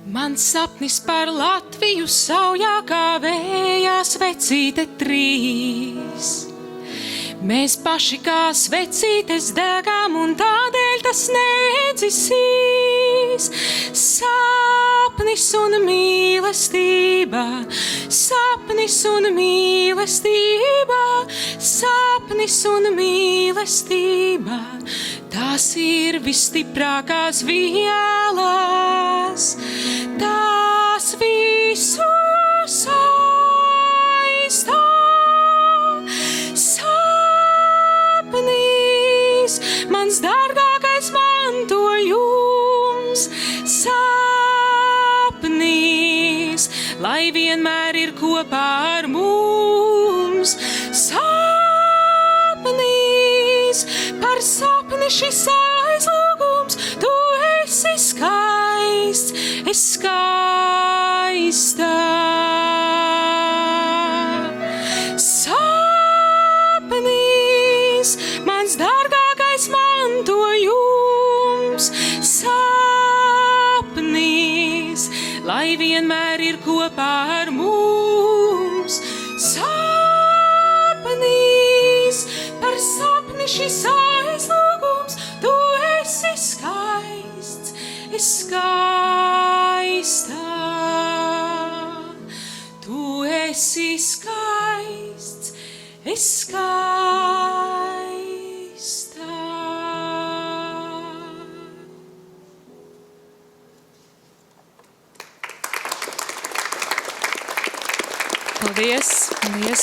Mans sapnis par Latviju saujā kā vējā svecīte trīs. Mēs paši kā svecītes degām un tādēļ tas nedzisīs. Sapnis un mīlestība, sapnis un mīlestība, sapnis un mīlestība, tās ir visstiprākās vielas, tās visu saistā. Sapnis, mans dārgākais mantojums, sapnis, lai vienmēr ir kopā ar mums. Sapnis, par sapni šis aizlūgums, tu esi skaists, es skaistā. Sapnis, mans dārgākais mantojums, sapnis, lai vienmēr ir kopā ar mums. Sapnis, par sapni šis aizlūgums, tu esi skaists, es skaistā. Tu esi skaists, es skaistā. Paldies, paldies.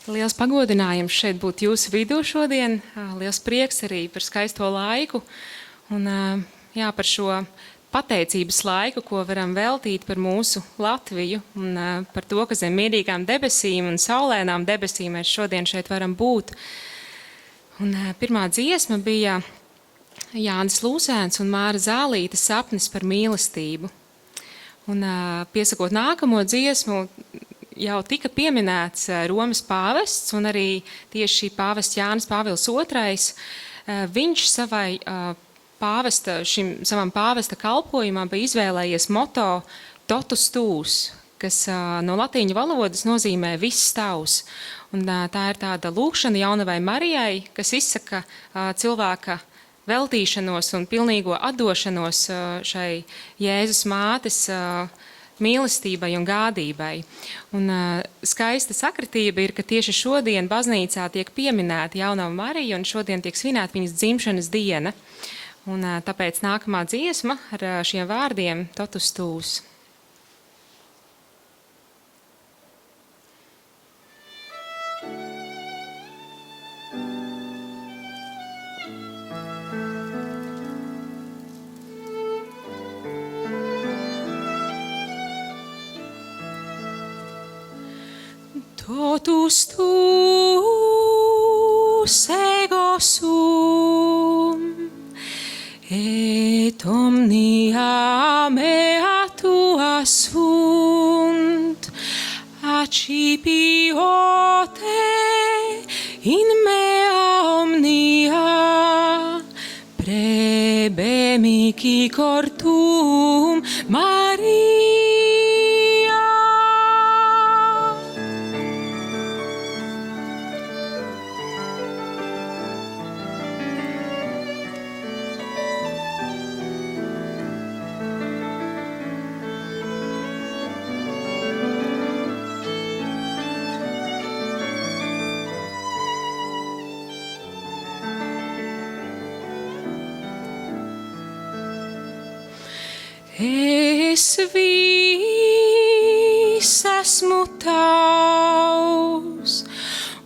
Liels pagodinājums šeit būt jūsu vidū šodien. Liels prieks arī par skaisto laiku un jā, par šo pateicības laiku, ko varam veltīt par mūsu Latviju un par to, ka zem mierīgām debesīm un saulēnām debesīm mēs šodien šeit varam būt. Un pirmā dziesma bija Jānis Lūsēns un Māra Zālīte sapnis par mīlestību. Un piesakot nākamo dziesmu, jau tika pieminēts Romas pāvests un arī tieši šī pāvests Jānis Pāvils II. Viņš savam pāvesta kalpojumā bija izvēlējies moto totus tuus, kas no latīņu valodas nozīmē viss tavs. Un tā ir tāda lūkšana jaunavai Marijai, kas izsaka cilvēka veltīšanos un pilnīgo atdošanos šai Jēzus mātes mīlestībai un gādībai. Un skaista sakritība ir, ka tieši šodien baznīcā tiek pieminēta jaunava Marija un šodien tiek svinēta viņas dzimšanas diena. Un tāpēc nākamā dziesma ar šiem vārdiem totus tuus. Totus tuus ego sum, et omnia mea tua sunt, accipio te in mea omnia. bemici cortum Maria. Es viss esmu tavs,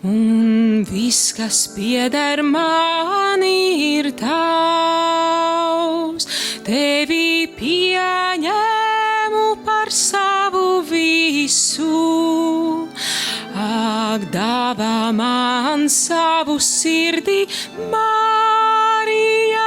un viss, kas pieder man, ir tavs. Tevi pieņemu par savu visu, ak, dāvā man savu sirdi, Marija.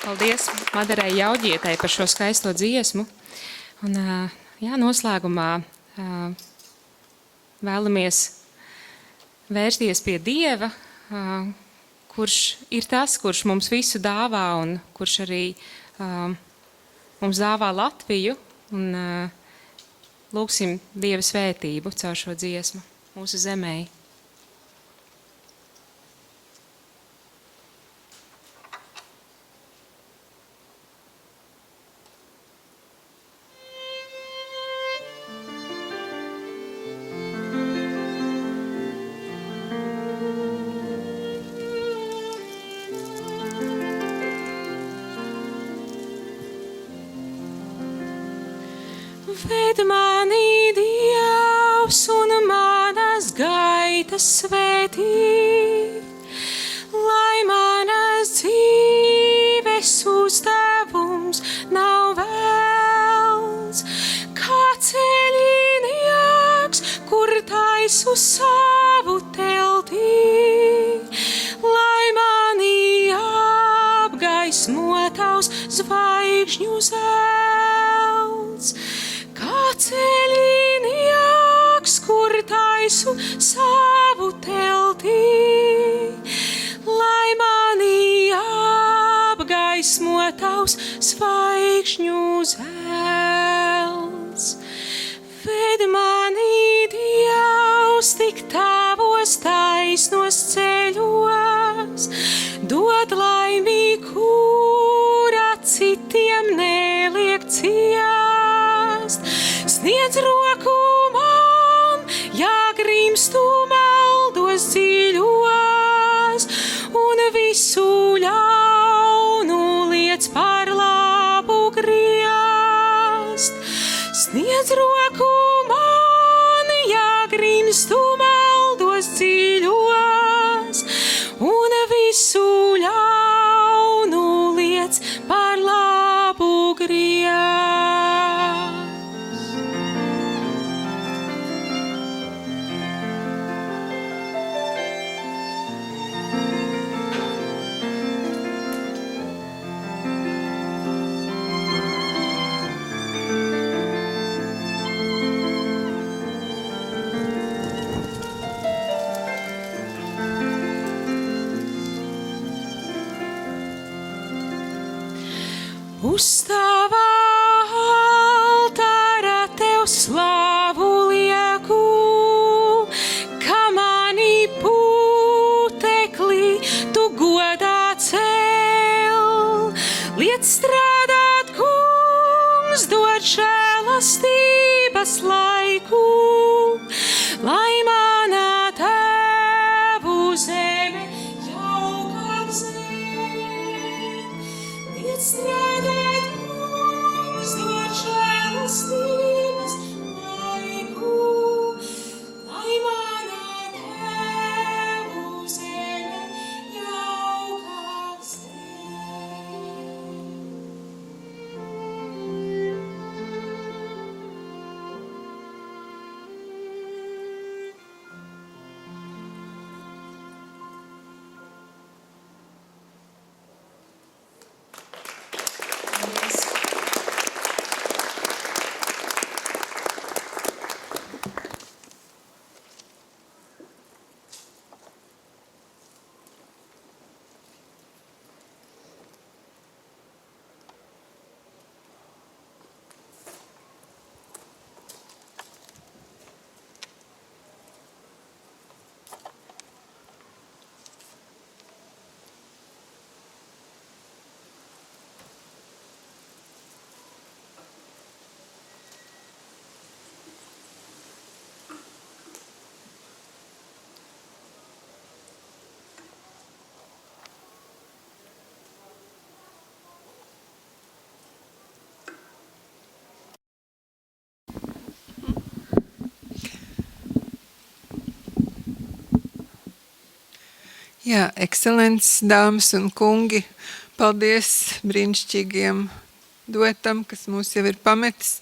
Paldies Madarai Jaudietai par šo skaisto dziesmu. Un, jā, noslēgumā vēlamies vērsties pie Dieva, kurš ir tas, kurš mums visu dāvā un kurš arī mums dāvā Latviju. Un lūgsim Dieva svētību caur šo dziesmu mūsu zemē. Ved mani Dievs un manas gaitas svētī, lai manas dzīves uzdevums nav velns, kā ceļinieks, kur taisu savu teltī, lai mani apgaismo tavs zvaigžņu zelts. Ceļinieks, kur taisu savu teltī, lai mani apgaismo tavs zvaigžņu zelts. Ved mani Dievs tik tavos taisnos ceļos, dod laimi, kura citiem neliek ciest. Sniedz roku man, ja grimstu maldos dziļos, un visu ļaunu liec par labu griezt. Sniedz roku man, ja grimstu maldos dziļos, un visu ļaunu liec par labu griezt. Uz tava altāra tev slāvu lieku, ka mani putekli tu godā cel. Liec strādāt, kungs, dod žēlastības laiku, lai mana tevu zeme jaukāk zem. Liec strādāt, Jā, ekscelences, dāmas un kungi, paldies brīnišķīgiem duetam, kas mūs jau ir pametis.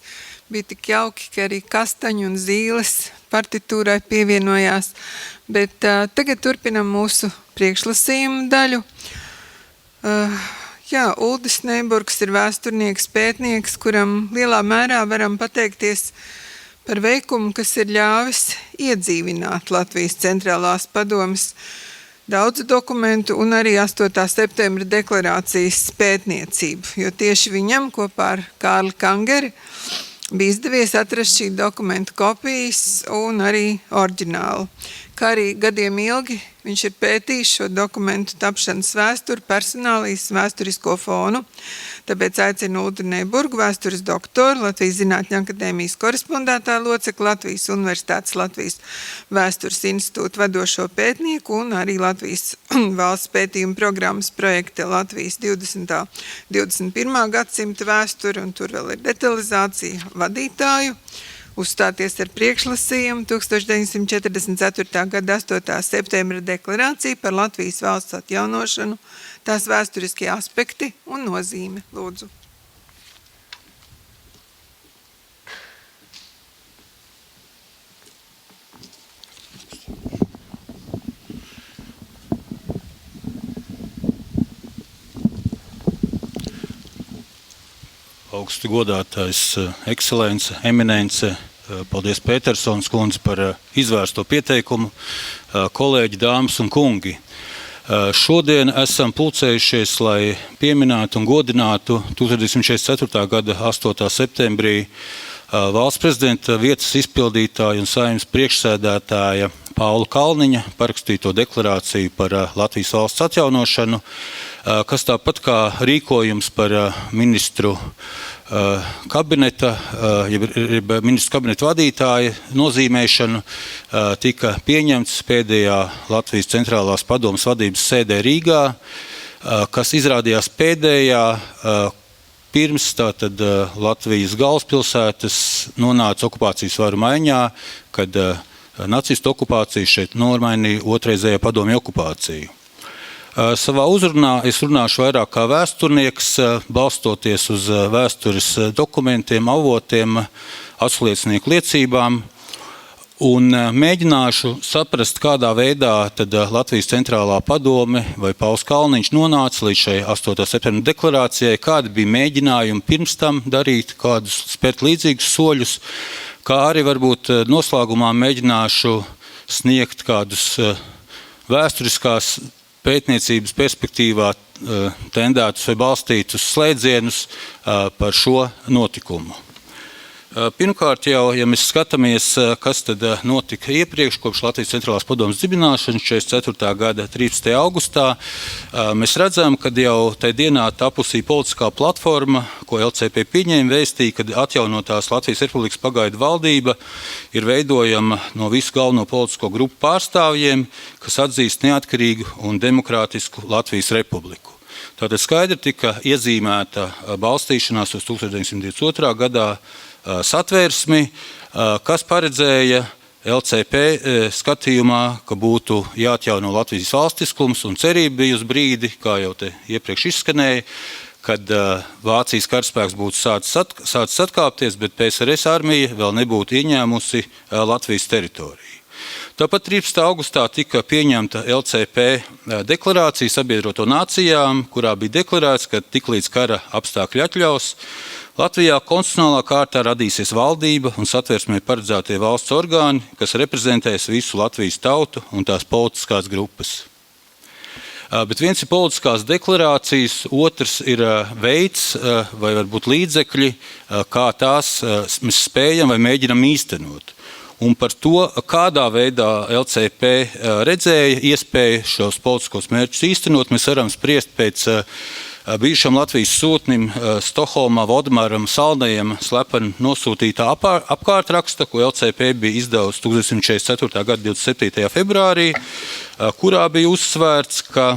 Bija tik jauki, ka arī Kastaņu un Zīles partitūrai pievienojās, bet tagad turpinam mūsu priekšlasījumu daļu. Jā, Uldis Neiburgs ir vēsturnieks, pētnieks, kuram lielā mērā varam pateikties par veikumu, kas ir ļāvis iedzīvināt Latvijas centrālās padomes daudzu dokumentu un arī 8. septembra deklarācijas pētniecību, jo tieši viņam kopā ar Kārli Kangeri bija izdevies atrast šī dokumenta kopijas un arī oriģinālu. Kā arī gadiem ilgi viņš ir pētījis šo dokumentu tapšanas vēsturi, personālijas vēsturisko fonu, tāpēc aicinu Uldi Neiburgu, vēstures doktoru, Latvijas Zinātņu akadēmijas korespondētāju locekli, Latvijas Universitātes Latvijas vēstures institūta vadošo pētnieku un arī Latvijas valsts pētījuma programmas projekta Latvijas 20. 21. gadsimta vēsturi, un tur vēl ir detalizācija vadītāju. Uzstāties ar priekšlasījumu 1944. gada 8. septembra deklarāciju par Latvijas valsts atjaunošanu, tās vēsturiskie aspekti un nozīme. Lūdzu. Augsti godātais ekscelence, eminence, paldies Petersons kundze par izvērsto pieteikumu, kolēģi, dāmas un kungi. Šodien esam pulcējušies, lai pieminētu un godinātu 1944. gada 8. septembrī valsts prezidenta vietas izpildītāja un saimnes priekšsēdētāja Paula Kalniņa parakstīto deklarāciju par Latvijas valsts atjaunošanu, kas tāpat kā rīkojums par ministru kabineta vadītāja nozīmēšanu tika pieņemts pēdējā Latvijas centrālās padomes vadības sēdē Rīgā, kas izrādījās pēdējā pirms tātad Latvijas galvaspilsētas nonāca okupācijas varu maiņā, kad nacistu okupācija šeit nomainīja otrreizējā padomju okupāciju. Savā uzrunā es runāšu vairāk kā vēsturnieks, balstoties uz vēstures dokumentiem, avotiem, atsliecinieku liecībām, un mēģināšu saprast, kādā veidā tad Latvijas centrālā padome vai Pauls Kalniņš nonāca līdz šai 8. septembra deklarācijai, kādi bija mēģinājumi pirms tam darīt, kādus spērt līdzīgus soļus, kā arī varbūt noslēgumā mēģināšu sniegt kādus vēsturiskās pētniecības perspektīvā tendētus vai balstītus slēdzienus par šo notikumu. Pirmkārt jau, ja mēs skatāmies, kas tad notika iepriekš kopš Latvijas centrālās padomes dibināšanas 44. gada 13. augustā, mēs redzam, ka jau tajā dienā tapusī politiskā platforma, ko LCP pieņēma, vēstīja, ka atjaunotās Latvijas Republikas pagaidu valdība ir veidojama no visu galveno politisko grupu pārstāvjiem, kas atzīst neatkarīgu un demokrātisku Latvijas Republiku. Tātad skaidri tika iezīmēta balstīšanās uz 1922. gadā satvērsmi, kas paredzēja LCP skatījumā, ka būtu jāatjauno Latvijas valstiskums, un cerība bija uz brīdi, kā jau te iepriekš izskanēja, kad Vācijas karaspēks būtu sācis atkāpties, bet PSRS armija vēl nebūtu ieņēmusi Latvijas teritoriju. Tāpat 13. augustā tika pieņemta LCP deklarācija sabiedroto nācijām, kurā bija deklarēts, ka tiklīdz kara apstākļi atļaus, Latvijā konstitucionālā kārtā radīsies valdība un satversmē paredzētie valsts orgāni, kas reprezentēs visu Latvijas tautu un tās politiskās grupas. Bet viens ir politiskās deklarācijas, otrs ir veids vai varbūt līdzekļi, kā tās mēs spējam vai mēģinam īstenot. Un par to, kādā veidā LCP redzēja iespēju šos politiskos mērķus īstenot, mēs varam spriest pēc bijušam Latvijas sūtnim Stokholmā Vodmaram Salnējam slepeni nosūtītā apkārtraksta, ko LCP bija izdevusi 1944. gada 27. februārī, kurā bija uzsvērts, ka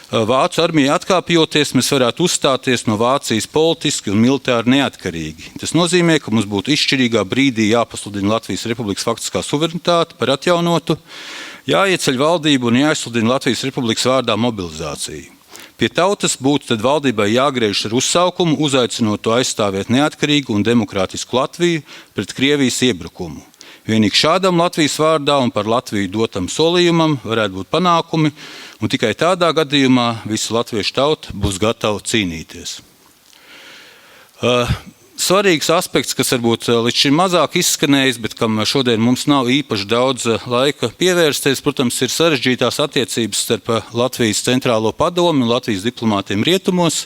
Vācu armija atkāpjoties, mēs varētu uzstāties no Vācijas politiski un militāri neatkarīgi. Tas nozīmē, ka mums būtu izšķirīgā brīdī jāpasludina Latvijas Republikas faktiskā suverenitāte par atjaunotu, jāieceļ valdību un jāizsludina Latvijas Republikas vārdā mobilizācija. Pie tautas būtu tad valdībai jāgriežas ar uzsaukumu, uzaicinot to aizstāvēt neatkarīgu un demokrātisku Latviju pret Krievijas iebrukumu. Vienīgi šādam Latvijas vārdā un par Latviju dotam solījumam varētu būt panākumi, un tikai tādā gadījumā visa latviešu tauta būs gatava cīnīties. Svarīgs aspekts, kas varbūt līdz šim mazāk izskanējis, bet kam šodien mums nav īpaši daudz laika pievērsties, protams, ir sarežģītās attiecības starp Latvijas centrālo padomi un Latvijas diplomātiem rietumos,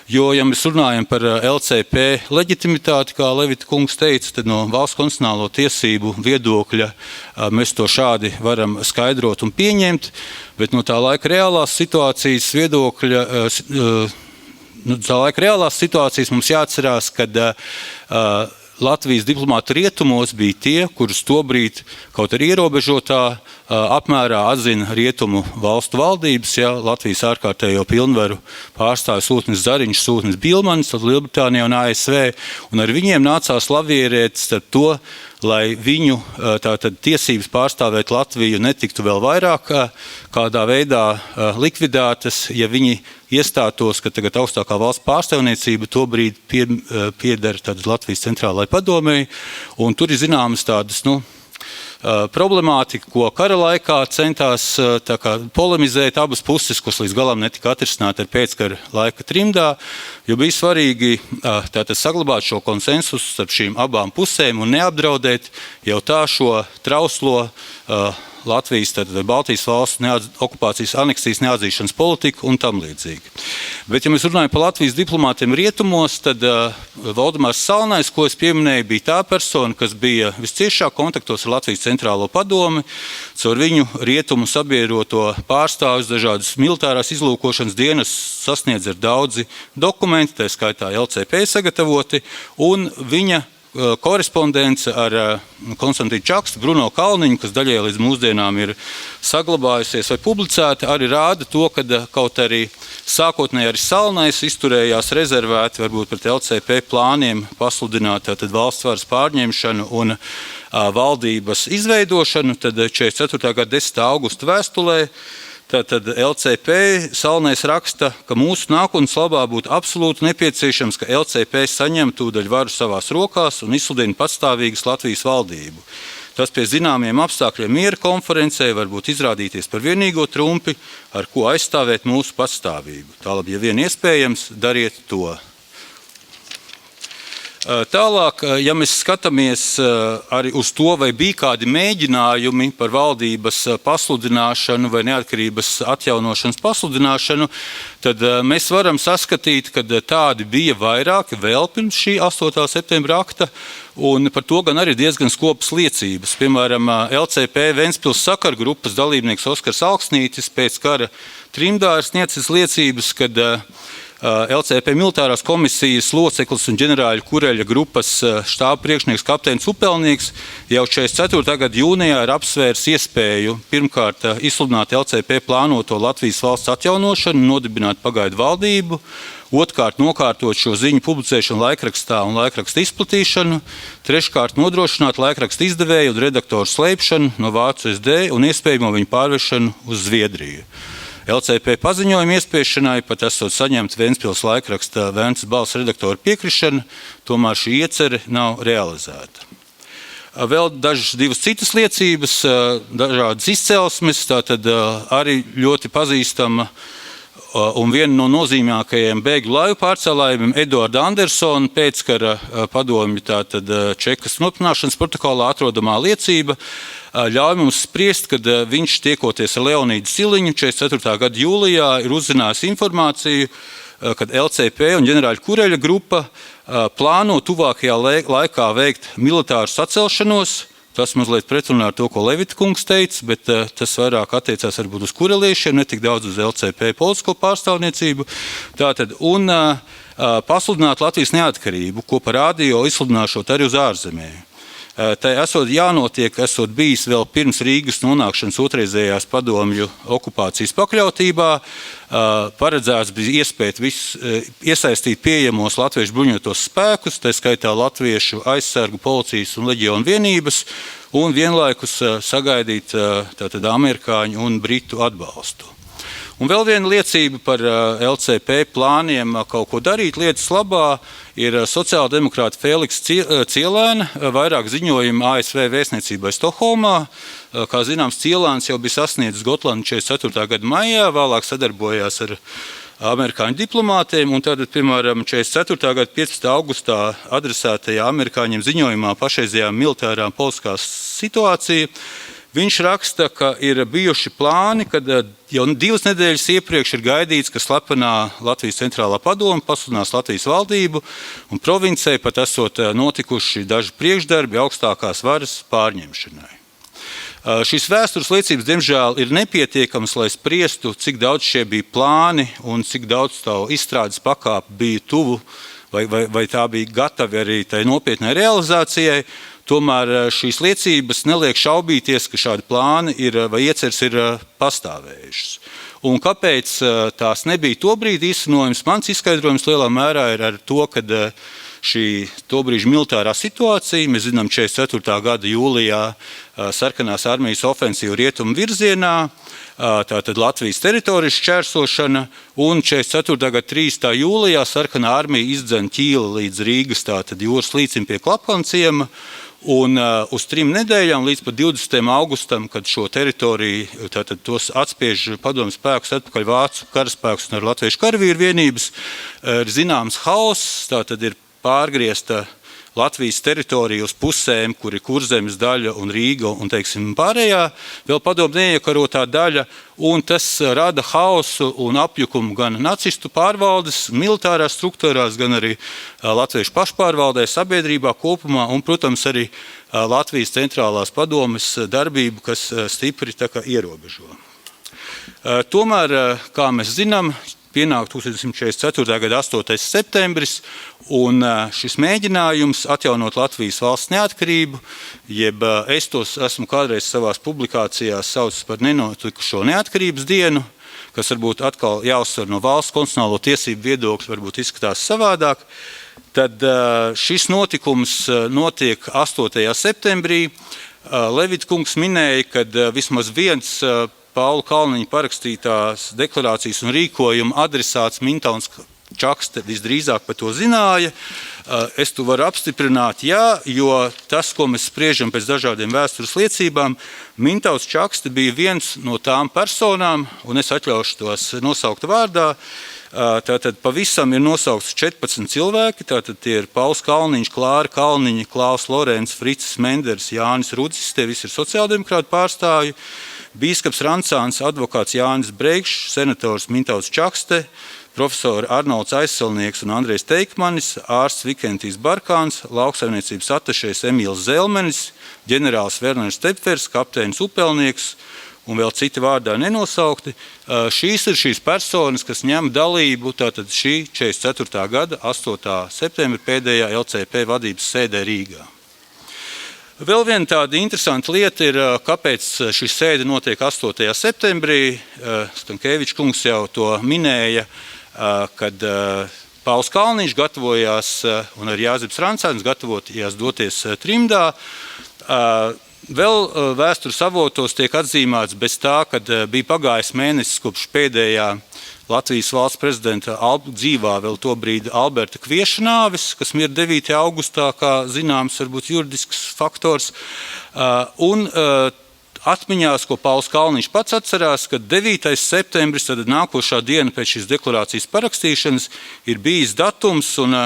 jo, ja mēs runājam par LCP leģitimitāti, kā Levita kungs teica, tad no valsts konstitucionālo tiesību viedokļa mēs to šādi varam skaidrot un pieņemt, bet no tā laika reālās situācijas viedokļa tā laika reālās situācijas mums jāatcerās, kad Latvijas diplomāti rietumos bija tie, kurus tobrīd kaut arī ierobežotā apmērā atzina rietumu valstu valdības, Latvijas ārkārtējo pilnvaru pārstāvja sūtnis Zariņš, sūtnis Bilmanis, Lielbritānija un ASV, un ar viņiem nācās lavierēt starp to, lai viņu tātad tiesības pārstāvēt Latviju netiktu vēl vairāk kādā veidā likvidētas, ja viņi iestātos, ka tagad augstākā valsts pārstāvniecība tobrīd pieder Latvijas centrālajai padomei, un tur ir zināmas tādas, problemātika, ko kara laikā centās polemizēt abas puses, kas līdz galam netika atrisināta ar pēckara laika trimdā, jo bija svarīgi saglabāt šo konsensusu starp šīm abām pusēm un neapdraudēt jau tā šo trauslo Latvijas, Baltijas valsts okupācijas aneksijas neatzīšanas politiku un tam līdzīgi. Bet, ja mēs runājam par Latvijas diplomātiem rietumos, tad Valdemārs Salnais, ko es pieminēju, bija tā persona, kas bija visciešāk kontaktos ar Latvijas centrālo padomi, caur viņu rietumu sabiedroto pārstāvjus dažādas militārās izlūkošanas dienas sasniedz ar daudzi dokumenti, tā skaitā LCP sagatavoti, un viņa korespondence ar Konstantīnu Čakstu, Bruno Kalniņu, kas daļai līdz mūsdienām ir saglabājusies vai publicēta, arī rāda to, ka kaut arī sākotnēji arī Salnais izturējās rezervēti varbūt pret LCP plāniem pasludināt valsts varas pārņemšanu un valdības izveidošanu, tad 44. gada 10. augusta vēstulē Tātad LCP Salnais raksta, ka mūsu nākotnes labā būtu absolūti nepieciešams, ka LCP saņem tūdaļ varu savās rokās un izsludina patstāvīgas Latvijas valdību. Tas pie zināmiem apstākļiem miera konferencē var būt izrādīties par vienīgo trumpi, ar ko aizstāvēt mūsu patstāvību. Tālāk, ja vien iespējams, dariet to. Tālāk, ja mēs skatāmies arī uz to, vai bija kādi mēģinājumi par valdības pasludināšanu vai neatkarības atjaunošanas pasludināšanu, tad mēs varam saskatīt, ka tādi bija vairāki vēl pirms šī 8. septembra akta, un par to gan arī diezgan skopas liecības. Piemēram, LCP Ventspils sakargrupas dalībnieks Oskars Alksnītis pēc kara trimdā ir sniedzis liecības, kad LCP militārās komisijas loceklis un ģenerāļa Kureļa grupas štāba priekšnieks kapteinis Upelnieks jau 44. gada jūnijā ir apsvērs iespēju pirmkārt izsludināt LCP plānoto Latvijas valsts atjaunošanu, nodibināt pagaidu valdību, otrkārt nokārtot šo ziņu publicēšanu laikrakstā un laikraksta izplatīšanu, treškārt nodrošināt laikraksta izdevēju un redaktoru slēpšanu no Vācu SD un iespējamo viņu pārvešanu uz Zviedriju. LCP paziņojuma iespiešanai pat esot saņemta Ventspils laikraksta Vēncas balss redaktora piekrišana, tomēr šī iecere nav realizēta. Vēl divas citas liecības, dažādas izcelsmes, tātad arī ļoti pazīstama un viena no nozīmīgākajiem bēgļu laivu pārcēlājumiem Eduarda Andersona pēckara padomju tātad Čekas nopietināšanas protokolā atrodamā liecība ļauj mums spriest, kad viņš tiekoties ar Leonīdu Siliņu 44. gada jūlijā ir uzzinājis informāciju, kad LCP un ģenerāļa Kureļa grupa plāno tuvākajā laikā veikt militāru sacelšanos. Tas mazliet pretrunā ar to, ko Levita kungs teica, bet tas vairāk attiecās varbūt uz kureliešiem, ne tik daudz uz LCP politisko pārstāvniecību. Tātad, un pasludināt Latvijas neatkarību, ko par radio izsludināšot arī uz ārzemēm. Tai esot jānotiek, esot bijis vēl pirms Rīgas nonākšanas otrreizējās padomju okupācijas pakļautībā, paredzēts bija iesaistīt pieejamos latviešu bruņotos spēkus, tā skaitā latviešu aizsargu, policijas un leģionu vienības, un vienlaikus sagaidīt tātad amerikāņu un britu atbalstu. Un vēl viena liecība par LCP plāniem kaut ko darīt lietas labā ir sociāldemokrāta Feliks Cielēna vairāk ziņojumi ASV vēstniecībai Stokholmā. Kā zināms, Cielēns jau bija sasniedzis Gotlandu 44. gada maijā, vēlāk sadarbojās ar amerikāņu diplomātiem, un tātad, piemēram, 44. gada 15. augustā adresētajā amerikāņiem ziņojumā pašreizējā militārā politiskā situācija. Viņš raksta, ka ir bijuši plāni, kad jau 2 nedēļas iepriekš ir gaidīts, ka slepenā Latvijas centrālā padome pasludinās Latvijas valdību, un provincē pat esot notikuši daži priekšdarbi augstākās varas pārņemšanai. Šīs vēstures liecības, diemžēl, ir nepietiekamas, lai spriestu, cik daudz šie bija plāni un cik daudz tā izstrādes pakāpe bija tuvu, vai tā bija gatavi arī tai nopietnai realizācijai. Tomēr šīs liecības neliek šaubīties, ka šādi plāni vai ieceres ir pastāvējušas. Un kāpēc tās nebija tobrīd īstenojums? Mans izskaidrojums lielā mērā ir ar to, ka šī tobrīd militārā situācija, mēs zinām 44. gada jūlijā sarkanās armijas ofensīvu rietumu virzienā, tātad Latvijas teritorijas šķērsošana, un 44. gada 3. jūlijā sarkanā armija izdzen Ķīli līdz Rīgas tātad jūras līcim pie Klapkanciema, un uz 3 nedēļām līdz pat 20. augustam, kad šo teritoriju, tātad tos atspiež padomju spēkus atpakaļ vācu karaspēkus un ar latviešu karavīru vienības, ir zināms haoss, tātad ir pārgriezta Latvijas teritorija uz pusēm, kur ir Kurzemes daļa un Rīga un, teiksim, pārējā, vēl padomju neiekarotā daļa, un tas rada haosu un apjukumu gan nacistu pārvaldes, militārās struktūrās, gan arī latviešu pašpārvaldē, sabiedrībā kopumā, un, protams, arī Latvijas centrālās padomes darbību, kas stipri tā kā ierobežo. Tomēr, kā mēs zinām, pienāk 1944. gada 8. septembris, un šis mēģinājums atjaunot Latvijas valsts neatkarību, jeb es tos esmu kādreiz savās publikācijās saucis par nenotikušo neatkarības dienu, kas varbūt atkal jāuzsver no valsts konstitucionālo tiesību viedokļa, varbūt izskatās savādāk, tad šis notikums notiek 8. septembrī. Levita kungs minēja, ka vismaz viens Paula Kalniņa parakstītās deklarācijas un rīkojuma adresāts Mintauns Čakste visdrīzāk par to zināja. Es to varu apstiprināt, jā, jo tas, ko mēs spriežam pēc dažādiem vēstures liecībām, Mintauns Čakste bija viens no tām personām, un es atļaušu tos nosaukt vārdā. Tātad pavisam ir nosaukts 14 cilvēki, tātad tie ir Pauls Kalniņš, Klāra Kalniņa, Klaus Lorents, Fricis Menders, Jānis Rudzis, tie visi ir sociāldemokrātu pārstāvji, bīskaps Rancāns, advokāts Jānis Breikšs, senators Mintauns Čakste, profesori Arnolds Aizselnieks un Andrejs Teikmanis, ārsts Vikentijs Barkāns, lauksaimniecības atašējs Emīls Zelmenis, ģenerālis Werners Tepfers, kapteinis Upelnieks un vēl citi vārdā nenosaukti. Šīs ir šīs personas, kas ņem dalību tātad šī 44. gada 8. septembra pēdējā LCP vadības sēdē Rīgā. Vēl viena tāda interesanta lieta ir, kāpēc šī sēde notiek 8. septembrī. Stankevičs kungs jau to minēja, kad Pauls Kalniņš gatavojās un arī Jāzeps Rancāns gatavojās doties trimdā. Vēl vēstures avotos tiek atzīmēts bez tā, kad bija pagājis mēnesis kopš pēdējā Latvijas valsts prezidenta dzīvā vēl to brīdi Alberta Kvieša nāves, kas mir 9. augustā, kā zināms, varbūt juridisks faktors. Un atmiņās, ko Pauls Kalniņš pats atcerās, ka 9. septembris, tad nākošā diena pēc šīs deklarācijas parakstīšanas, ir bijis datums, un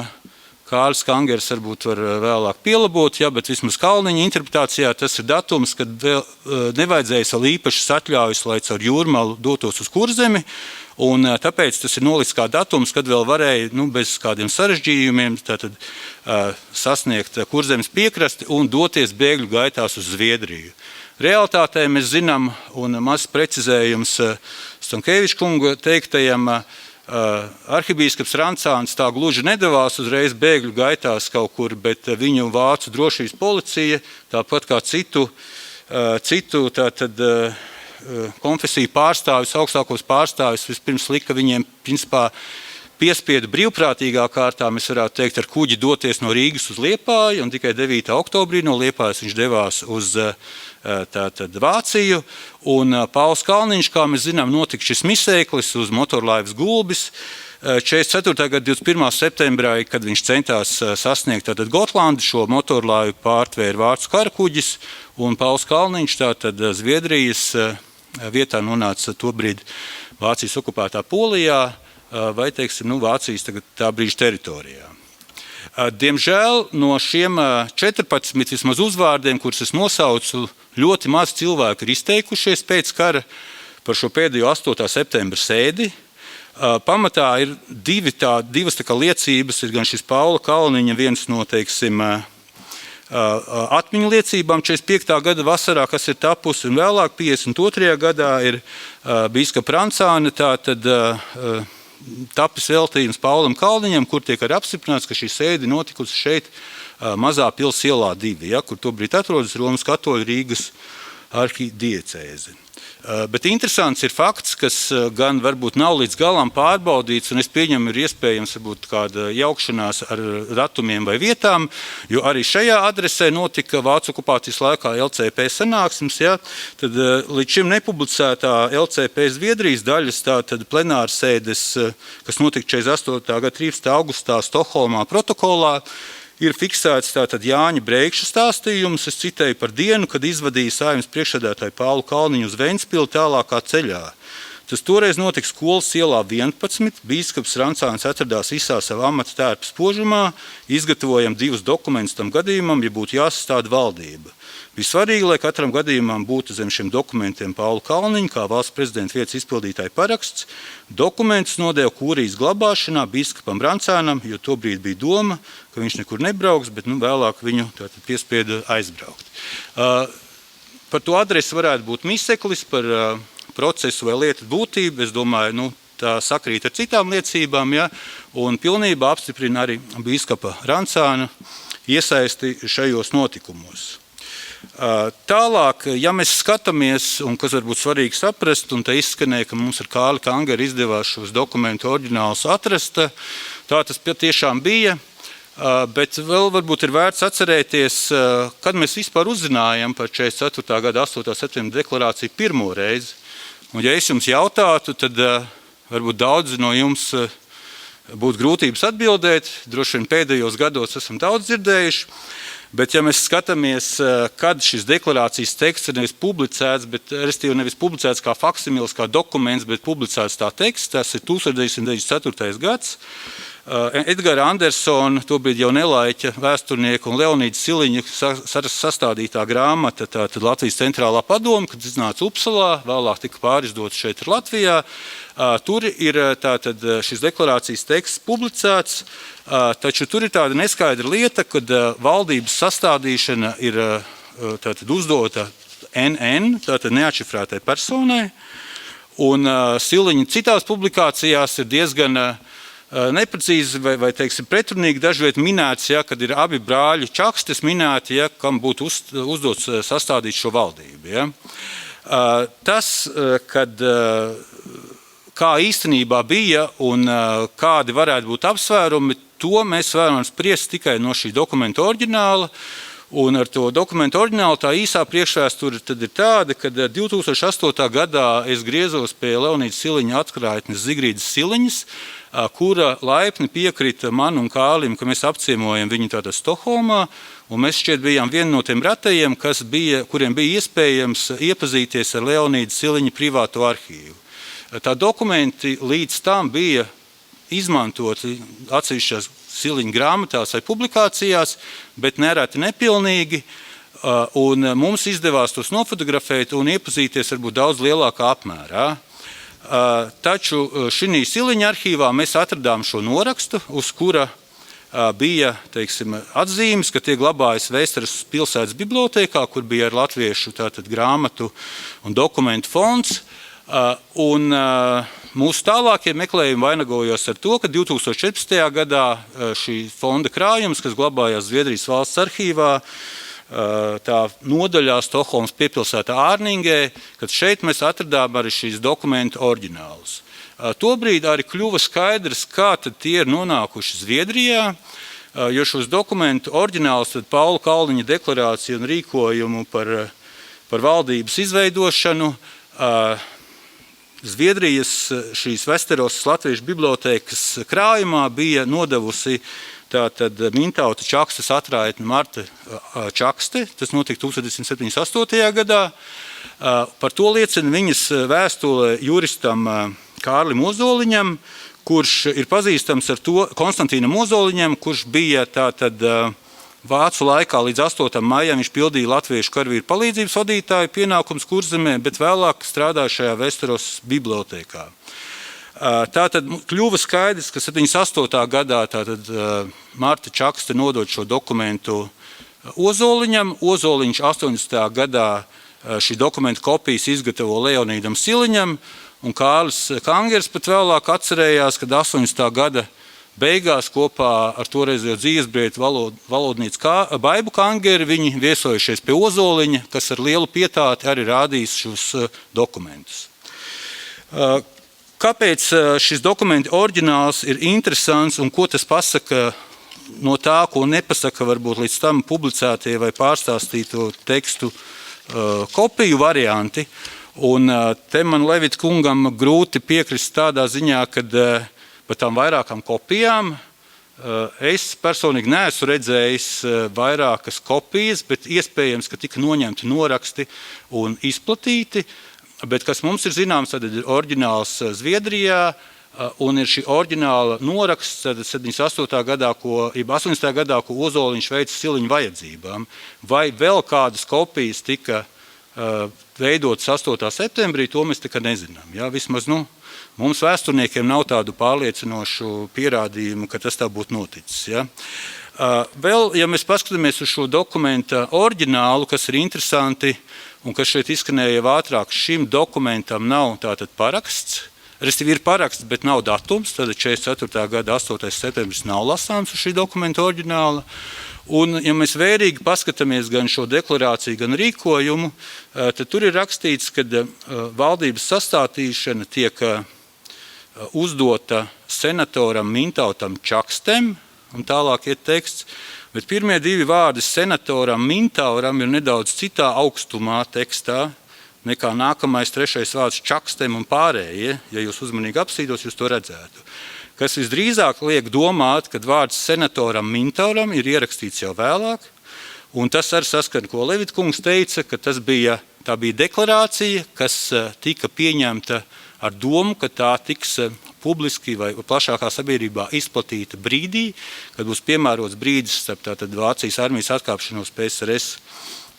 Kārlis Kangers varbūt var vēlāk pielabot, ja, bet vismaz Kalniņa interpretācijā tas ir datums, kad vēl nevajadzēja vēl īpašas atļaujas, lai caur Jūrmalu dotos uz Kurzemi, un tāpēc tas ir nolikts kā datums, kad vēl varēja bez kādiem sarežģījumiem tātad, sasniegt Kurzemes piekrasti un doties bēgļu gaitās uz Zviedriju. Realtātē mēs zinām, un mazs precizējums Stankeviča kunga teiktajam, arhibīskaps Rancāns tā gluži nedavās uzreiz bēgļu gaitās kaut kur, bet viņu vācu drošības policija, tāpat kā citu tātad, konfesiju pārstāvis, augstākos pārstāvis, vispirms lika viņiem principā piespiedu brīvprātīgā kārtā, mēs varētu teikt, ar kuģi doties no Rīgas uz Liepāju, un tikai 9. oktobrī no Liepājas viņš devās uz tātad Vāciju, un Pauls Kalniņš, kā mēs zinām, notika šis misēklis uz motorlaivas Gulbis. 44. gada 21. septembrā, kad viņš centās sasniegt tātad Gotlandi, šo motorlaivu pārtvēra vācu karakuģis, un Pauls Kalniņš, tātad Zviedrijas vietā nonāca tobrīd Vācijas okupētā Polijā, vai, teiksim, Vācijas tagad tā brīža teritorijā. Diemžēl no šiem 14 vismaz uzvārdiem, kurus es nosaucu, ļoti maz cilvēku ir izteikušies pēc kara par šo pēdējo 8. septembra sēdi. Pamatā ir divas liecības, ir gan šis Paula Kalniņa viens no, teiksim, atmiņu liecībām 45. gada vasarā, kas ir tapusi, un vēlāk 52. gadā ir bīskapa Rancāne, tātad tapis veltījums Paulam Kalniņam, kur tiek arī apstiprināts, ka šī sēde notikusi šeit Mazā pils ielā 2, kur tobrīd atrodas Romas katoļu Rīgas arhidiecēze. Bet interesants ir fakts, kas gan varbūt nav līdz galam pārbaudīts, un es pieņemu, ir iespējams varbūt kāda jaukšanās ar datumiem vai vietām, jo arī šajā adresē notika Vācu okupācijas laikā LCP sanāksmes, tad līdz šim nepublicētā LCP Zviedrijas daļas, tātad plenāras sēdes, kas notika 48. gada 13. augustā Stokholmā protokolā, ir fiksēts tātad Jāņa Breikša stāstījums, es citēju par dienu, kad izvadīja Saeimas priekšsēdētāju Paulu Kalniņu uz Ventspili tālākā ceļā. Tas toreiz notika Skolas ielā 11, bīskaps Rancāns atradās visā savā amata tērpa spožumā, izgatavojam 2 dokumentus tam gadījumam, ja būtu jāsastāda valdība. Bija svarīgi, lai katram gadījumam būtu zem šiem dokumentiem Paula Kalniņa, kā valsts prezidenta vietas izpildītāja paraksts. Dokumentus nodeva kūrijas glabāšanā bīskapam Rancānam, jo tobrīd bija doma, ka viņš nekur nebrauks, bet vēlāk viņu piespieda aizbraukt. Par to adresi varētu būt miseklis, par procesu vai lietu būtību. Es domāju, tā sakrīt ar citām liecībām, un pilnībā apstiprina arī bīskapa Rancāna iesaisti šajos notikumos. Tālāk, ja mēs skatāmies, un kas varbūt svarīgi saprast, un te izskanēja, ka mums ar Kārli Kangeru izdevās šos dokumentu oriģinālus atrast, tā tas patiešām bija, bet vēl varbūt ir vērts atcerēties, kad mēs vispār uzzinājām par 44. gada 8. septembra deklarāciju pirmo reizi. Un ja es jums jautātu, tad varbūt daudzi no jums būtu grūtības atbildēt, droši vien pēdējos gados esam daudz dzirdējuši. Bet, ja mēs skatāmies, kad šis deklarācijas teksts ir nevis publicēts, nevis publicēts kā faksimils, kā dokuments, bet publicēts tā teksts, tas ir 1994. gads. Edgara Andersona, tobrīd jau nelaiķa vēsturnieka, un Leonīda Siliņa sastādītā grāmata, tātad Latvijas centrālā padome, kad iznāca Upsalā, vēlāk tika pārizdots šeit Latvijā. Tur ir tātad šis deklarācijas teksts publicēts, taču tur ir tāda neskaidra lieta, kad valdības sastādīšana ir tātad uzdota NN, tātad neatšifrētai personai, un Siliņa citās publikācijās ir diezgan neprecīzi vai teiksim, pretrunīgi dažviet minēts, kad ir abi brāļi Čakstes minēti, kam būtu uzdots sastādīt šo valdību. Tas, kad kā īstenībā bija un kādi varētu būt apsvērumi, to mēs varam spriest tikai no šī dokumenta oriģināla. Un ar to dokumentu oriģinālu tā īsā priekšvēsture tad ir tāda, ka 2008. gadā es griezos pie Leonīda Siliņa atkrātnes Zigrīdas Siliņas, kura laipni piekrita man un Kālim, ka mēs apciemojam viņu tātad Stokholmā, un mēs šķiet bijām viena no tiem retajiem, kuriem bija iespējams iepazīties ar Leonīda Siliņa privāto arhīvu. Tā dokumenti līdz tam bija izmantoti atsevišķās Siliņa grāmatās vai publikācijās, bet nereti nepilnīgi, un mums izdevās tos nofotografēt un iepazīties varbūt daudz lielākā apmērā. Taču šī Siliņa arhīvā mēs atradām šo norakstu, uz kura bija, teiksim, atzīmes, ka tie glabājas Vēsteras pilsētas bibliotēkā, kur bija ar latviešu tātad grāmatu un dokumentu fonds. Un mūsu tālākie meklējumi vainagojos ar to, ka 2014. gadā šī fonda krājums, kas glabājās Zviedrijas valsts arhīvā, tā nodaļā Stokholmas piepilsētā Ārningē, kad šeit mēs atradām arī šīs dokumentu oriģinālus. Tobrīd arī kļuva skaidrs, kā tad tie ir nonākuši Zviedrijā, jo šos dokumentu oriģināls tad Paula Kalniņa deklarāciju un rīkojumu par valdības izveidošanu Zviedrijas šīs Vesterosas Latviešu bibliotēkas krājumā bija nodevusi tātad Mintauta Čakstes atraitne Marta Čakste, tas notika 1978. gadā. Par to liecina viņas vēstule juristam Kārlim Ozoliņam, kurš ir pazīstams ar to Konstantīnam Ozoliņam, kurš bija tātad Vācu laikā līdz 8. maijam viņš pildīja latviešu karavīru palīdzības vadītāju pienākums Kurzemē, bet vēlāk strādāja šajā Vesterosas bibliotēkā. Tātad kļuva skaidrs, ka 78. gadā tātad Marta Čakste nodod šo dokumentu Ozoliņam, Ozoliņš 80. gadā šī dokumenta kopijas izgatavo Leonīdam Siliņam, un Kārlis Kangers pat vēlāk atcerējās, kad 80. gada beigās kopā ar toreizējo dzīvesbrietu valodnīcu Baibu Kangeri viņi viesojušies pie Ozoliņa, kas ar lielu pietāti arī rādīs šos dokumentus. Kāpēc šis dokumenta oriģināls ir interesants un ko tas pasaka no tā, ko nepasaka varbūt līdz tam publicētie vai pārstāstīto tekstu kopiju varianti? Un te man Levita kungam grūti piekrist tādā ziņā, kad par tām vairākām kopijām es personīgi neesmu redzējis vairākas kopijas, bet iespējams, ka tika noņemti noraksti un izplatīti, bet kas mums ir zināms, tad ir oriģināls Zviedrijā un ir šī oriģināla noraksts 78. gadā, 80. gadā, ko Ozoliņš veica Siliņa vajadzībām, vai vēl kādas kopijas tika veidotas 8. septembrī, to mēs tikai nezinām. Ja? Vismaz mums vēsturniekiem nav tādu pārliecinošu pierādījumu, ka tas tā būtu noticis. Ja? Vēl, ja mēs paskatāmies uz šo dokumenta oriģinālu, kas ir interesanti un kas šeit izskanēja jau ātrāk, šim dokumentam nav tātad paraksts, respektīvi ir paraksts, bet nav datums, tad 44. gada 8. septembris nav lasāms uz šī dokumenta oriģināla. Un, ja mēs vērīgi paskatāmies gan šo deklarāciju, gan rīkojumu, tad tur ir rakstīts, ka valdības sastādīšana tiek uzdota senatoram Mintautam Čakstem, un tālāk iet teksts, bet pirmie divi vārdi senatoram Mintauram ir nedaudz citā augstumā tekstā, nekā nākamais trešais vārds Čakstem un pārējie. Ja jūs uzmanīgi apsīdos, jūs to redzētu. Kas visdrīzāk liek domāt, kad vārds senatoram Mintauram ir ierakstīts jau vēlāk, un tas arī saskan, ko Levita kungs teica, ka tā bija deklarācija, kas tika pieņemta ar domu, ka tā tiks publiski vai plašākā sabiedrībā izplatīta brīdī, kad būs piemērots brīdis starp Vācijas armijas atkāpšanos PSRS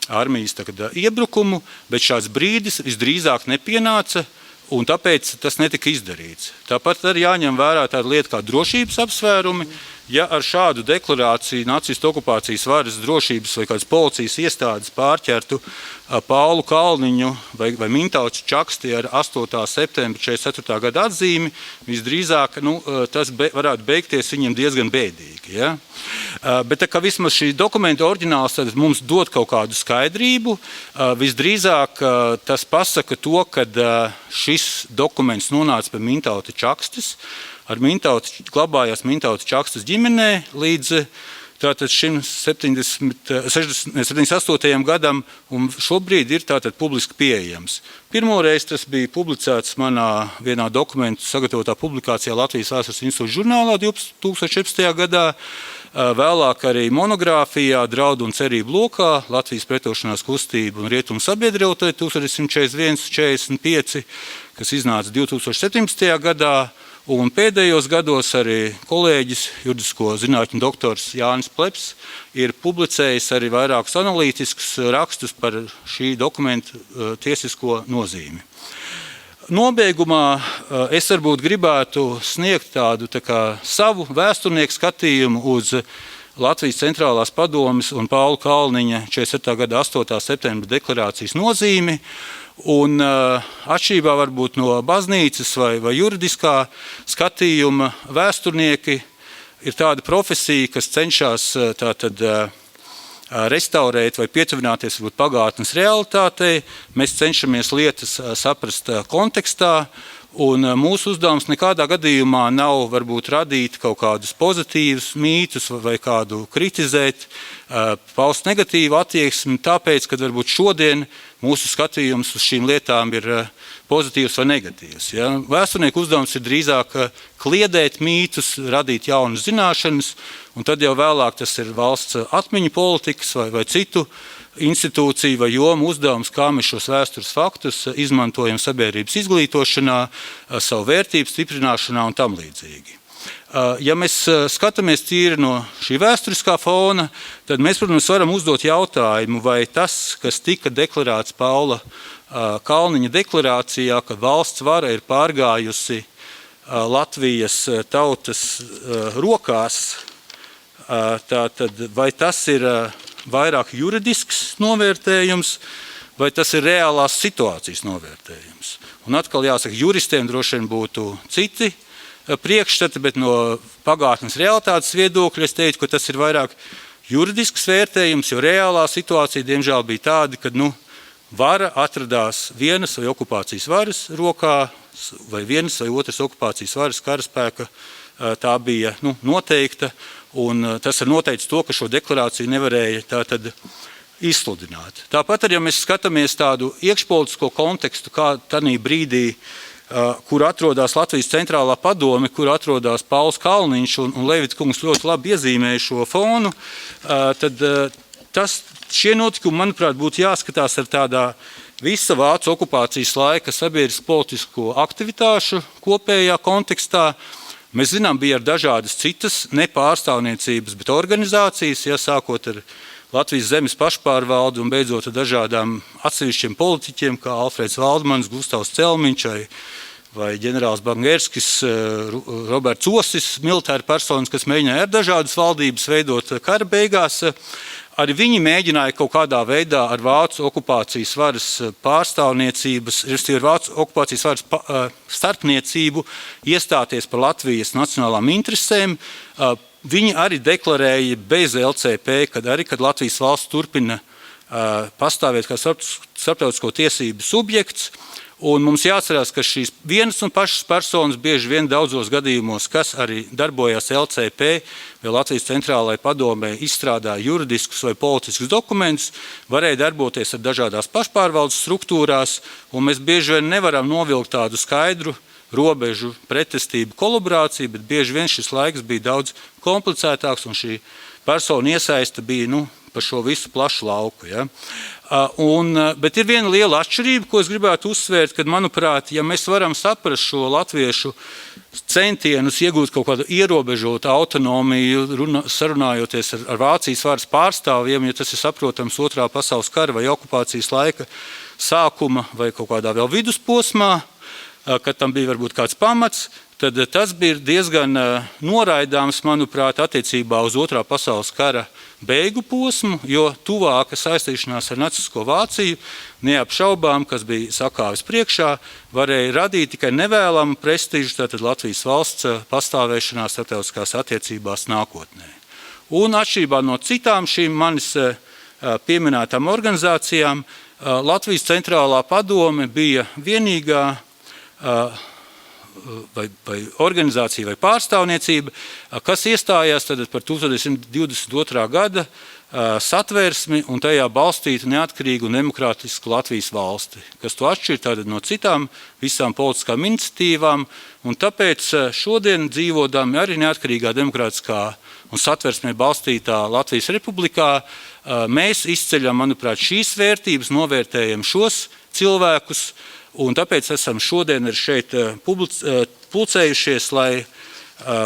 armijas iebrukumu, bet šāds brīdis visdrīzāk nepienāca, un tāpēc tas netika izdarīts. Tāpat arī jāņem vērā tāda lieta kā drošības apsvērumi. Ja ar šādu deklarāciju nacistu okupācijas varas drošības vai kādas policijas iestādes pārķertu Paulu Kalniņu vai Mintautu Čaksti ar 8. septembra 44. gada atzīmi, visdrīzāk tas varētu beigties viņiem diezgan bēdīgi. Ja? Bet tā kā vismaz šī dokumenta oriģināls mums dod kaut kādu skaidrību, visdrīzāk tas pasaka to, ka šis dokuments nonāca pie Mintauta Čakstes, glabājās Mintauta Čakstes ģimenē līdz tātad šim 78. gadam, un šobrīd ir tātad publiski pieejams. Pirmoreiz tas bija publicēts manā vienā dokumentu sagatavotā publikācijā Latvijas Vēstures institūta žurnālā 2017. gadā, vēlāk arī monogrāfijā Draudu un cerību lokā Latvijas pretošanās kustība un rietumu sabiedrība 1941–45, kas iznāca 2017. gadā, un pēdējos gados arī kolēģis, juridisko zinātņu doktors Jānis Pleps ir publicējis arī vairākus analītiskus rakstus par šī dokumenta tiesisko nozīmi. Nobeigumā es varbūt gribētu sniegt tādu savu vēsturnieku skatījumu uz Latvijas centrālās padomes un Paula Kalniņa 47. gada 8. septembra deklarācijas nozīmi. Un atšķirībā varbūt no baznīcas vai juridiskā skatījuma vēsturnieki ir tāda profesija, kas cenšas restaurēt vai pietuvināties pagātnes realitātei. Mēs cenšamies lietas saprast kontekstā Un mūsu uzdevums nekādā gadījumā nav varbūt radīt kaut kādus pozitīvus mītus vai kādu kritizēt, paust negatīvu attieksmi, tāpēc, ka varbūt šodien mūsu skatījums uz šīm lietām ir pozitīvs vai negatīvs. Ja? Vēsturnieku uzdevums ir drīzāk kliedēt mītus, radīt jaunas zināšanas, un tad jau vēlāk tas ir valsts atmiņu politikas vai citu institūciju vai jomu uzdevums, kā mēs šos vēstures faktus izmantojam sabiedrības izglītošanā, savu vērtību stiprināšanā un tam līdzīgi. Ja mēs skatāmies tīri no šī vēsturiskā fona, tad mēs, protams, varam uzdot jautājumu, vai tas, kas tika deklarēts Paula Kalniņa deklarācijā, ka valsts vara ir pārgājusi Latvijas tautas rokās, tātad vai tas ir vairāk juridisks novērtējums, vai tas ir reālās situācijas novērtējums. Un atkal jāsaka, juristiem droši vien būtu citi priekšstati, bet no pagātnes realitātes viedokļa es teiktu, ka tas ir vairāk juridisks vērtējums, jo reālā situācija, diemžēl, bija tāda, ka vara atradās vienas vai okupācijas varas rokā, vai vienas vai otras okupācijas varas karaspēka, tā bija noteikta, un tas ir noteicis to, ka šo deklarāciju nevarēja tātad izsludināt. Tāpat arī, ja mēs skatāmies tādu iekšpolitisko kontekstu, kā tanī brīdī, kur atrodas Latvijas centrālā padome, kur atrodas Pauls Kalniņš un Levits kungs ļoti labi iezīmēja šo fonu, tad šie notikumi, manuprāt, būtu jāskatās ar tādā visa vācu okupācijas laika sabiedrisku politisko aktivitāšu kopējā kontekstā. Mēs zinām, bija ar dažādas citas nepārstāvniecības, bet organizācijas, sākot ar Latvijas zemes pašpārvaldu un beidzot ar dažādām atsevišķiem politiķiem, kā Alfrēds Valdmans, Gustavs Celmiņš vai ģenerālis Bangerskis, Roberts Osis, militāri personas, kas mēģināja ar dažādas valdības veidot kara beigās. Arī viņi mēģināja kaut kādā veidā ar vācu okupācijas varas pārstāvniecības, respektīvi ar vācu okupācijas varas starpniecību iestāties par Latvijas nacionālām interesēm. Viņi arī deklarēja bez LCP, kad Latvijas valsts turpina pastāvēt kā starptautisko tiesību subjekts. Un mums jāatcerās, ka šīs vienas un pašas personas bieži vien daudzos gadījumos, kas arī darbojās LCP vai Latvijas centrālajai padomē, izstrādāja juridiskus vai politiskus dokumentus, varēja darboties ar dažādās pašpārvaldes struktūrās, un mēs bieži vien nevaram novilkt tādu skaidru robežu pretestību kolaborāciju, bet bieži vien šis laiks bija daudz komplicētāks, un šī persona iesaista bija par šo visu plašu lauku. Ja? Bet ir viena liela atšķirība, ko es gribētu uzsvērt, kad, manuprāt, ja mēs varam saprast šo latviešu centienus iegūt kaut kādu ierobežotu autonomiju, sarunājoties ar Vācijas varas pārstāvjiem, ja tas ir saprotams Otrā pasaules kara vai okupācijas laika sākuma vai kaut kādā vēl vidusposmā, kad tam bija varbūt kāds pamats, tad tas bija diezgan noraidāms, manuprāt, attiecībā uz Otrā pasaules kara beigu posmu, jo tuvāka saistīšanās ar nacisko Vāciju neapšaubām, kas bija sakāvis priekšā, varēja radīt tikai nevēlamu prestižu, tātad Latvijas valsts pastāvēšanā starptautiskās attiecībās nākotnē. Un atšķirībā no citām šīm manis pieminētām organizācijām, Latvijas centrālā padome bija vienīgā vai organizācija vai pārstāvniecība, kas iestājās par 1922. gada satversmi un tajā balstītu neatkarīgu un demokrātisku Latvijas valsti, kas to atšķir no citām visām politiskām iniciatīvām, un tāpēc šodien dzīvodami arī neatkarīgā demokrātiskā un satversmē balstītā Latvijas republikā, mēs izceļam, manuprāt, šīs vērtības, novērtējam šos cilvēkus, un tāpēc esam šodien šeit pulcējušies, lai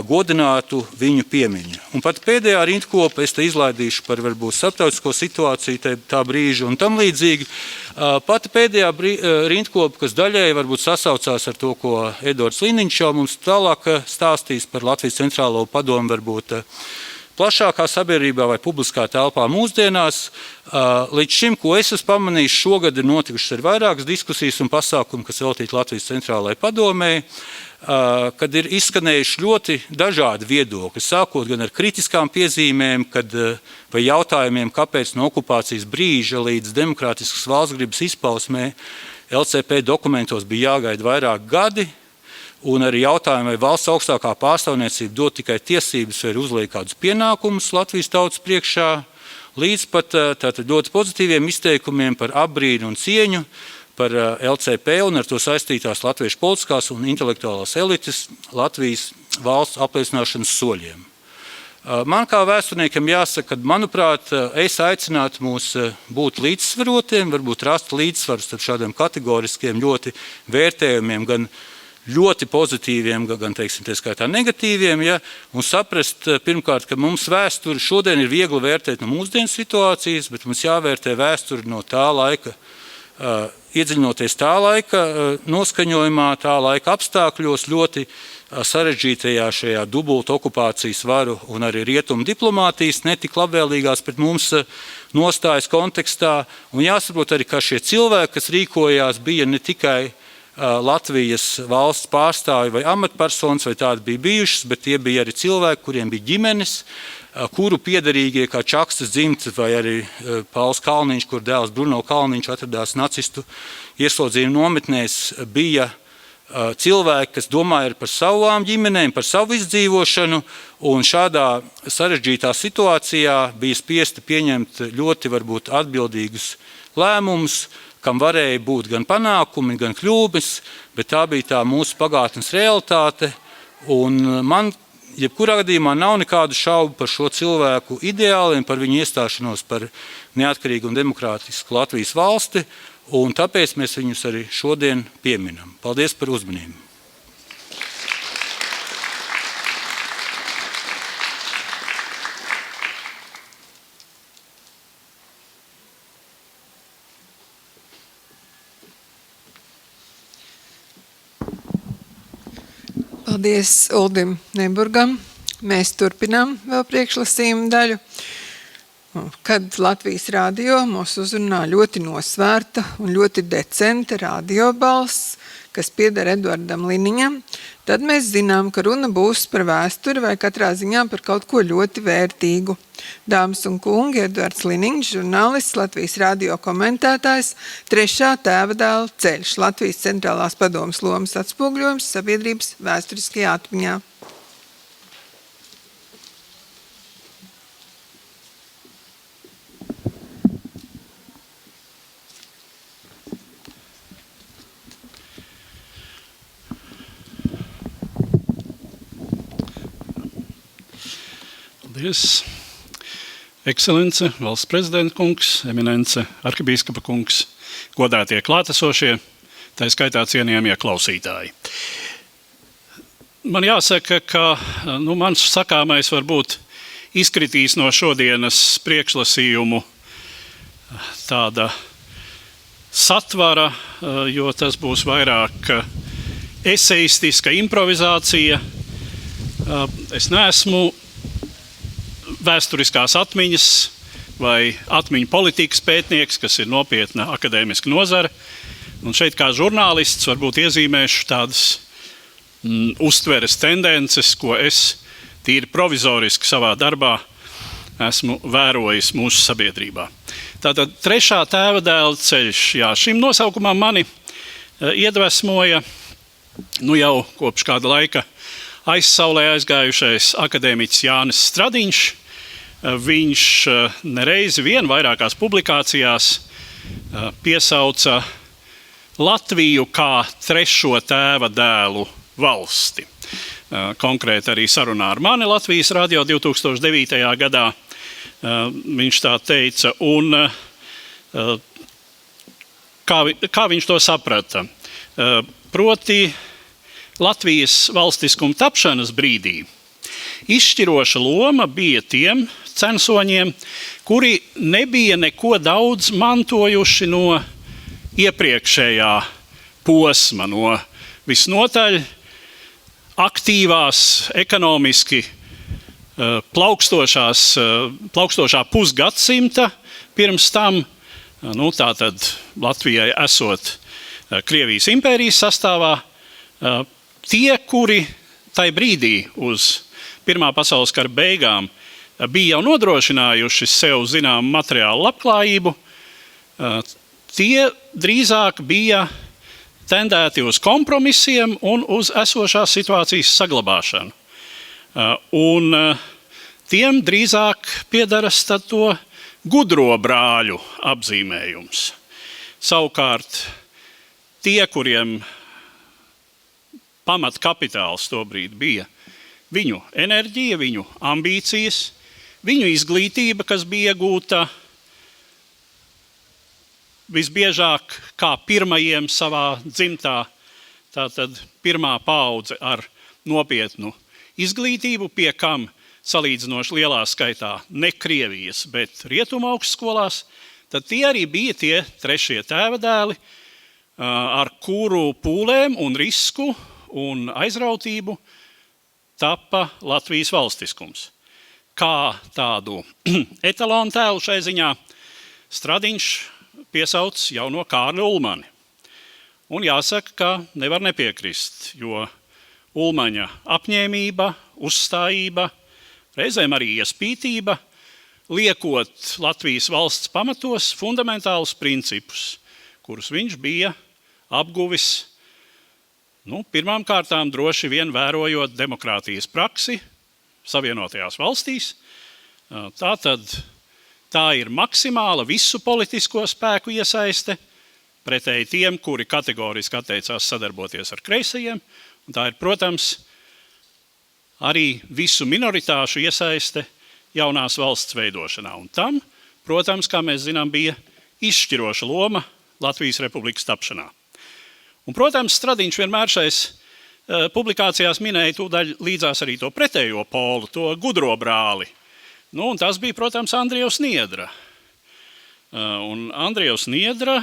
godinātu viņu piemiņu. Un pat pēdējā rindkopa, es te izlaidīšu par varbūt starptautisko situāciju tā brīža un tam līdzīgi, pati pēdējā rindkopa, kas daļēji varbūt sasaucās ar to, ko Edvards Liniņš jau mums tālāk stāstīs par Latvijas centrālo padomu, varbūt plašākā sabiedrībā vai publiskā telpā mūsdienās. Līdz šim, ko es esmu pamanījis, šogad ir notikušas ar vairākas diskusijas un pasākumi, kas veltīti Latvijas centrālajai padomei, kad ir izskanējuši ļoti dažādi viedokļi, sākot gan ar kritiskām piezīmēm, vai jautājumiem, kāpēc no okupācijas brīža līdz demokrātiskas valsts gribas izpausmē LCP dokumentos bija jāgaida vairāk gadi, un arī jautājumu, vai valsts augstākā pārstāvniecība dod tikai tiesības vai uzliek kādus pienākumus Latvijas tautas priekšā, līdz pat tātad ļoti pozitīviem izteikumiem par apbrīnu un cieņu par LCP un ar to saistītās latviešu politiskās un intelektuālās elites Latvijas valsts apliecināšanas soļiem. Man kā vēsturniekam jāsaka, ka, manuprāt, es aicinātu mūs būt līdzsvarotiem, varbūt rast līdzsvaru starp šādiem kategoriskiem ļoti vērtējumiem, gan ļoti pozitīviem, gan, teiksim, tā skaitā negatīviem, ja, un saprast, pirmkārt, ka mums vēsturi šodien ir viegli vērtēt no mūsdienu situācijas, bet mums jāvērtē vēsturi no tā laika, iedziļinoties tā laika noskaņojumā, tā laika apstākļos, ļoti sarežģītajā šajā dubultu okupācijas varu un arī rietumu diplomātijas netik labvēlīgās pret mums nostājas kontekstā. Un jāsaprot arī, ka šie cilvēki, kas rīkojās, bija ne tikai Latvijas valsts pārstāvi vai amatpersonas, vai tādi bija bijušas, bet tie bija arī cilvēki, kuriem bija ģimenes, kuru piederīgie, kā Čakstas dzimts vai arī Pauls Kalniņš, kur dēls Bruno Kalniņš atradās nacistu ieslodzījuma nometnēs, bija cilvēki, kas domāja par savām ģimenēm, par savu izdzīvošanu, un šādā sarežģītā situācijā bija spiesti pieņemt ļoti varbūt atbildīgus lēmumus, kam varēja būt gan panākumi, gan kļūmes, bet tā bija tā mūsu pagātnes realitāte, un man jebkurā gadījumā nav nekādu šaubu par šo cilvēku ideāliem, par viņu iestāšanos par neatkarīgu un demokrātisku Latvijas valsti, un tāpēc mēs viņus arī šodien pieminam. Paldies par uzmanību. Paldies Uldim Neburgam. Mēs turpinām vēl priekšlasījumu daļu. Kad Latvijas radio mūs uzrunā ļoti nosvērta un ļoti decenta radiobalss, kas pieder Eduardam Liniņam, tad mēs zinām, ka runa būs par vēsturi vai katrā ziņā par kaut ko ļoti vērtīgu. Dāmas un kungi, Eduards Liniņš, žurnālists, Latvijas radio komentētājs, 3. tēvadēla ceļš, Latvijas centrālās padomes lomas atspoguļojums sabiedrības vēsturiskajā atmiņā. Paldies. Ekscelence, valsts prezidenta kungs, eminence, arhibīskapa kungs, godātie klātesošie, tā skaitā cienījamie klausītāji. Man jāsaka, ka mans sakāmais varbūt izkritīs no šodienas priekšlasījumu tāda satvara, jo tas būs vairāk eseistiska improvizācija. Es neesmu vēsturiskās atmiņas vai atmiņu politikas pētnieks, kas ir nopietna akadēmiska nozara. Un šeit kā žurnālists varbūt iezīmēšu tādas uztveres tendences, ko es tīri provizoriski savā darbā esmu vērojis mūsu sabiedrībā. Tātad 3. tēvadēla ceļš. Jā, šim nosaukumam mani iedvesmoja jau kopš kāda laika aizsaulē aizgājušais akadēmiķis Jānis Stradiņš. Viņš nereizi vien vairākās publikācijās piesauca Latviju kā 3. tēvadēlu valsti. Konkrēti arī sarunā ar mani Latvijas radio 2009. gadā viņš tā teica, un kā viņš to saprata? Proti Latvijas valstiskuma tapšanas brīdī izšķiroša loma bija tiem censoņiem, kuri nebija neko daudz mantojuši no iepriekšējā posma, no visnotaļ aktīvās, ekonomiski plaukstošā pusgadsimta pirms tam, tātad Latvijai esot Krievijas impērijas sastāvā, tie, kuri tai brīdī uz Pirmā pasaules kara beigām bija jau nodrošinājuši sev zināmu materiālu labklājību, tie drīzāk bija tendēti uz kompromisiem un uz esošās situācijas saglabāšanu. Un tiem drīzāk piedaras tad to gudro brāļu apzīmējums. Savukārt tie, kuriem pamatkapitāls tobrīd bija viņu enerģija, viņu ambīcijas, viņu izglītība, kas bija iegūta visbiežāk kā pirmajiem savā dzimtā, tātad pirmā paudze ar nopietnu izglītību, pie kam salīdzinoši lielā skaitā ne Krievijas, bet Rietumu augstskolās, tad tie arī bija tie trešie tēvadēli, ar kuru pūlēm un risku un aizrautību tappa Latvijas valstiskums. Kā tādu etalonu tēlu šai ziņā Stradiņš piesauc jauno Kārli Ulmani. Un jāsaka, ka nevar nepiekrist, jo Ulmaņa apņēmība, uzstājība, reizēm arī iespītība, liekot Latvijas valsts pamatos fundamentālus principus, kurus viņš bija apguvis, pirmām kārtām droši vien vērojot demokrātijas praksi Savienotajās valstīs. Tā ir maksimāla visu politisko spēku iesaiste, pretēji tiem, kuri kategoriski atteicās sadarboties ar kreisajiem. Un tā ir, protams, arī visu minoritāšu iesaiste jaunās valsts veidošanā. Un tam, protams, kā mēs zinām, bija izšķiroša loma Latvijas Republikas tapšanā. Un, protams, Stradiņš vienmēr šais publikācijās minēja tūdaļ līdzās arī to pretējo polu, to gudro brāli. Un tas bija, protams, Andrievs Niedra. Un Andrievs Niedra,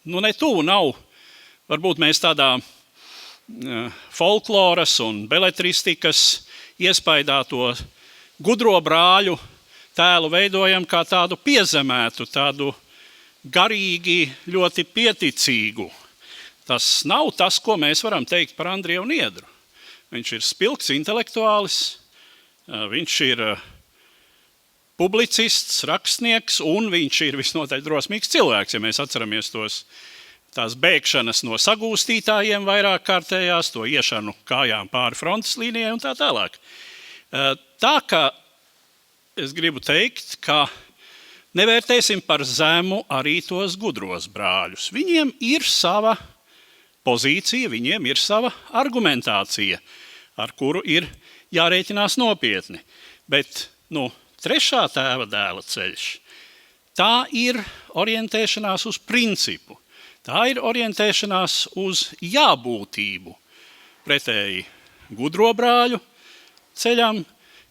ne tuvu nav, varbūt mēs tādā folkloras un beletristikas iespaidā to gudro brāļu tēlu veidojam kā tādu piezemētu, tādu garīgi ļoti pieticīgu. Tas nav tas, ko mēs varam teikt par Andrievu Niedru. Viņš ir spilgts intelektuālis, viņš ir publicists, rakstnieks un viņš ir visnotaļ drosmīgs cilvēks, ja mēs atceramies tās bēgšanas no sagūstītājiem vairāk kārtējās, to iešanu kājām pāri frontes līnijai un tā tālāk. Tā kā es gribu teikt, ka nevērtēsim par zemu arī tos gudros brāļus. Viņiem ir sava pozīcija, viņiem ir sava argumentācija, ar kuru ir jārēķinās nopietni. Bet trešā tēva dēla ceļš, tā ir orientēšanās uz principu. Tā ir orientēšanās uz jābūtību, pretēji gudro brāļu ceļam,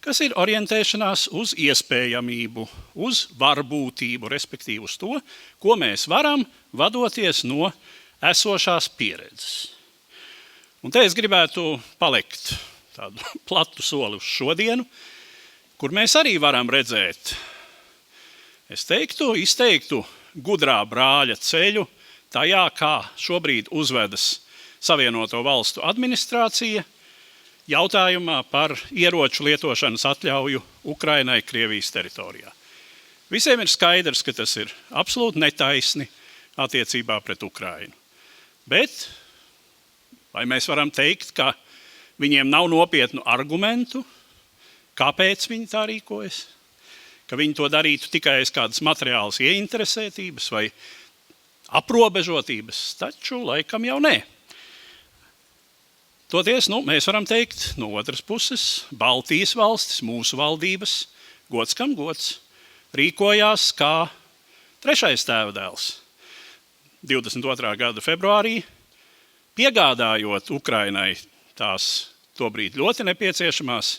kas ir orientēšanās uz iespējamību, uz varbūtību, respektīvi uz to, ko mēs varam vadoties no esošās pieredzes. Un te es gribētu palikt tādu platu soli uz šodienu, kur mēs arī varam redzēt, izteiktu gudrā brāļa ceļu tajā, kā šobrīd uzvedas Savienoto valstu administrācija jautājumā par ieroču lietošanas atļauju Ukrainai Krievijas teritorijā. Visiem ir skaidrs, ka tas ir absolūti netaisni attiecībā pret Ukrainu. Bet vai mēs varam teikt, ka viņiem nav nopietnu argumentu, kāpēc viņi tā rīkojas? Ka viņi to darītu tikai aiz kādas materiālas ieinteresētības vai aprobežotības, taču laikam jau nē. Toties, mēs varam teikt, no otras puses, Baltijas valstis, mūsu valdības, gods kam gods, rīkojās kā trešais tēvadēls 22. gada februārī, piegādājot Ukrainai tās tobrīd ļoti nepieciešamās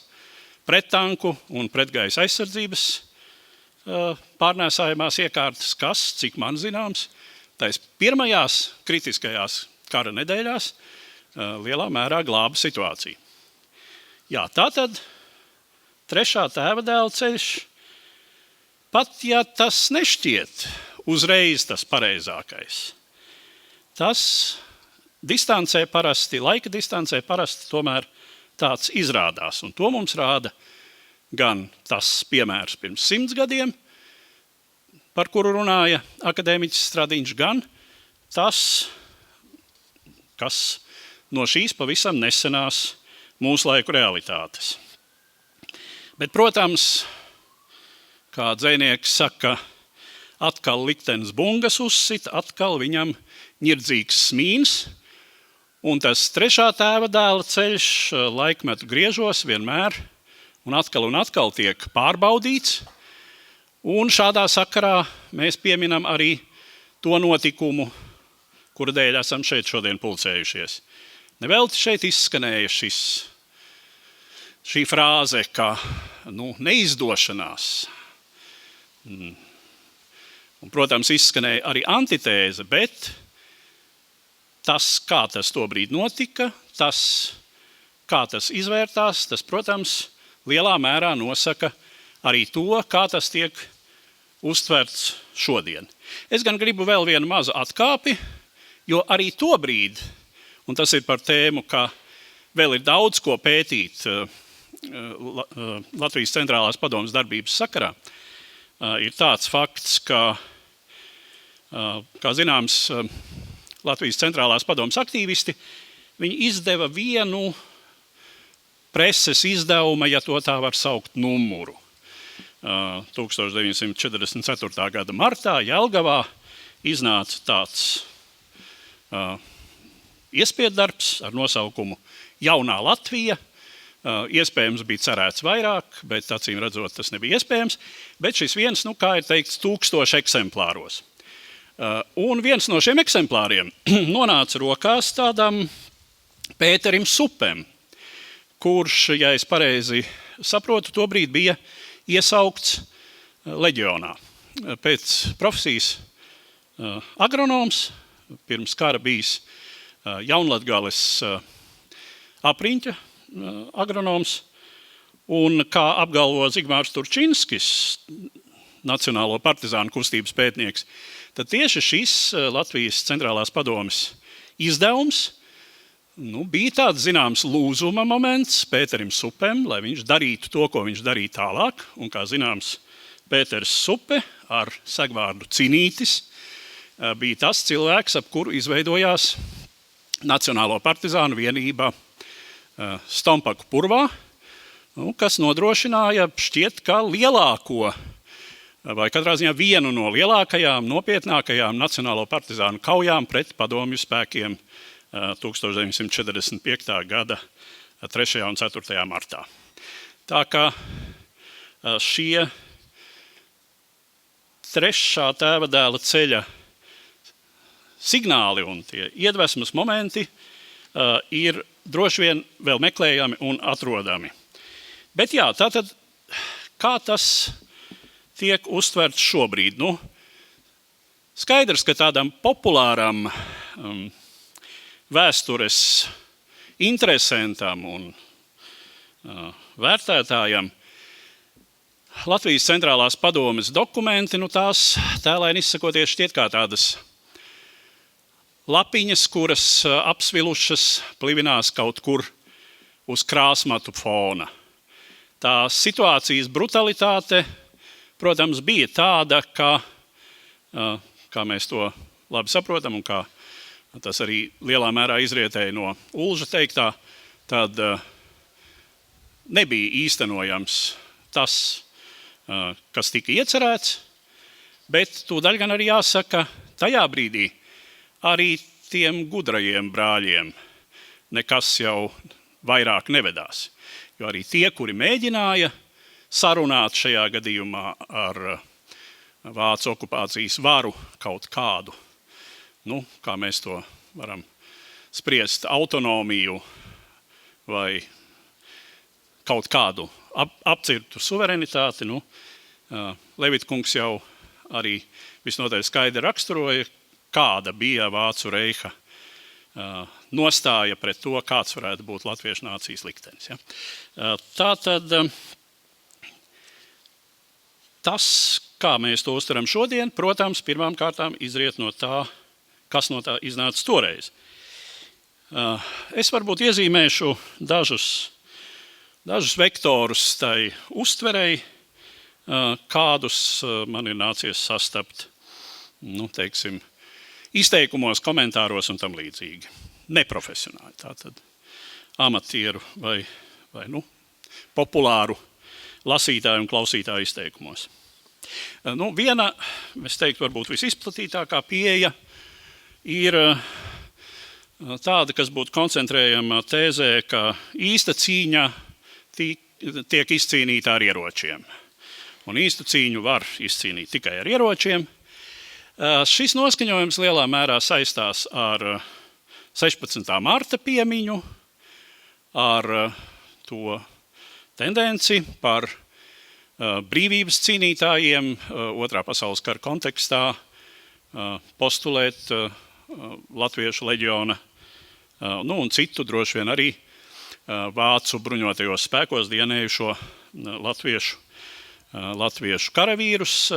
prettanku un pretgaisa aizsardzības pārnēsājumās iekārtas, kas, cik man zināms, tais pirmajās kritiskajās kara nedēļās lielā mērā glāba situāciju. Jā, tātad trešā tēvadēla ceļš, pat ja tas nešķiet uzreiz tas pareizākais, tas laika distancē parasti tomēr tāds izrādās. Un to mums rāda gan tas piemērs pirms 100 gadiem, par kuru runāja akadēmiķis Stradiņš, gan tas, kas no šīs pavisam nesenās mūsu laiku realitātes. Bet, protams, kā dzejnieks saka, atkal liktenis bungas uzsit, atkal viņam ņirdzīgs smīns, un tas trešā tēva dēla ceļš laikmetu griežos vienmēr un atkal tiek pārbaudīts, un šādā sakarā mēs pieminam arī to notikumu, kura dēļ esam šeit šodien pulcējušies. Nevelti šeit izskanēja šī frāze, ka neizdošanās. Un, protams, izskanēja arī antitēze, bet tas, kā tas tobrīd notika, tas, kā tas izvērtās, tas, protams, lielā mērā nosaka arī to, kā tas tiek uztverts šodien. Es gan gribu vēl vienu mazu atkāpi, jo arī tobrīd, un tas ir par tēmu, ka vēl ir daudz ko pētīt Latvijas centrālās padomes darbības sakarā, ir tāds fakts, ka, kā zināms, Latvijas centrālās padomes aktīvisti, viņi izdeva vienu preses izdevuma, ja to tā var saukt, numuru. 1944. gada martā Jelgavā iznāca tāds iespiedarbs ar nosaukumu Jaunā Latvija. Iespējams bija cerēts vairāk, bet acīm redzot, tas nebija iespējams. Bet šis viens, kā ir teikts, 1000 eksemplāros. Un viens no šiem eksemplāriem nonāca rokās tādam Pēterim Supem, kurš, ja es pareizi saprotu, tobrīd bija iesaukts leģionā. Pēc profesijas agronoms, pirms kara bijis Jaunlatgales apriņķa agronoms, un kā apgalvo Zigmārs Turčinskis, Nacionālo partizānu kustības pētnieks, tad tieši šis Latvijas centrālās padomes izdevums bija tāds zināms lūzuma moments Pēterim Supem, lai viņš darītu to, ko viņš darīja tālāk. Un, kā zināms, Pēters Supe ar segvārdu Cinītis bija tas cilvēks, ap kuru izveidojās Nacionālo partizānu vienība Stompaku purvā, kas nodrošināja šķiet kā lielāko, vai katrā ziņā vienu no lielākajām, nopietnākajām Nacionālo partizānu kaujām pret padomju spēkiem 1945. gada 3. un 4. martā. Tā kā šie trešā tēva dēla ceļa signāli un tie iedvesmas momenti ir droši vien vēl meklējami un atrodami. Bet jā, tātad, kā tas tiek uztverts šobrīd? Skaidrs, ka tādam populāram vēstures interesantam un vērtētājam Latvijas centrālās padomes dokumenti, tās tēlaini izsakoties šķiet kā tādas lapiņas, kuras apsvilušas plivinās kaut kur uz krāsmatu fona. Tā situācijas brutalitāte, protams, bija tāda, kā mēs to labi saprotam un kā tas arī lielā mērā izrietēja no Ulža teiktā, tad nebija īstenojams tas, kas tika iecerēts, bet tūdaļ gan arī jāsaka, tajā brīdī arī tiem gudrajiem brāļiem nekas jau vairāk nevedās. Jo arī tie, kuri mēģināja sarunāt šajā gadījumā ar Vācu okupācijas varu kaut kādu, kā mēs to varam spriest, autonomiju vai kaut kādu apcirtu suverenitāti, Levitkungs jau arī visnotaļ skaidri raksturoja, kāda bija Vācu reiha nostāja pret to, kāds varētu būt latviešu nācijas liktenis. Ja? Tātad tas, kā mēs to uztveram šodien, protams, pirmām kārtām izriet no tā, kas no tā iznāca toreiz. Es varbūt iezīmēšu dažus vektorus tai uztverei, kādus man ir nācies sastapt, teiksim, izteikumos, komentāros un tam līdzīgi. Neprofesionāli, tātad amatieru vai populāru lasītāju un klausītāju izteikumos. Viena, es teiktu, varbūt visizplatītākā pieeja ir tāda, kas būtu koncentrējama tēzē, ka īsta cīņa tiek izcīnīta ar ieročiem. Un īstu cīņu var izcīnīt tikai ar ieročiem. Šis noskaņojums lielā mērā saistās ar 16. marta piemiņu, ar to tendenci par brīvības cīnītājiem Otrā pasaules kara kontekstā postulēt Latviešu leģiona un citu droši vien arī vācu bruņotajos spēkos dienējušo latviešu karavīrus,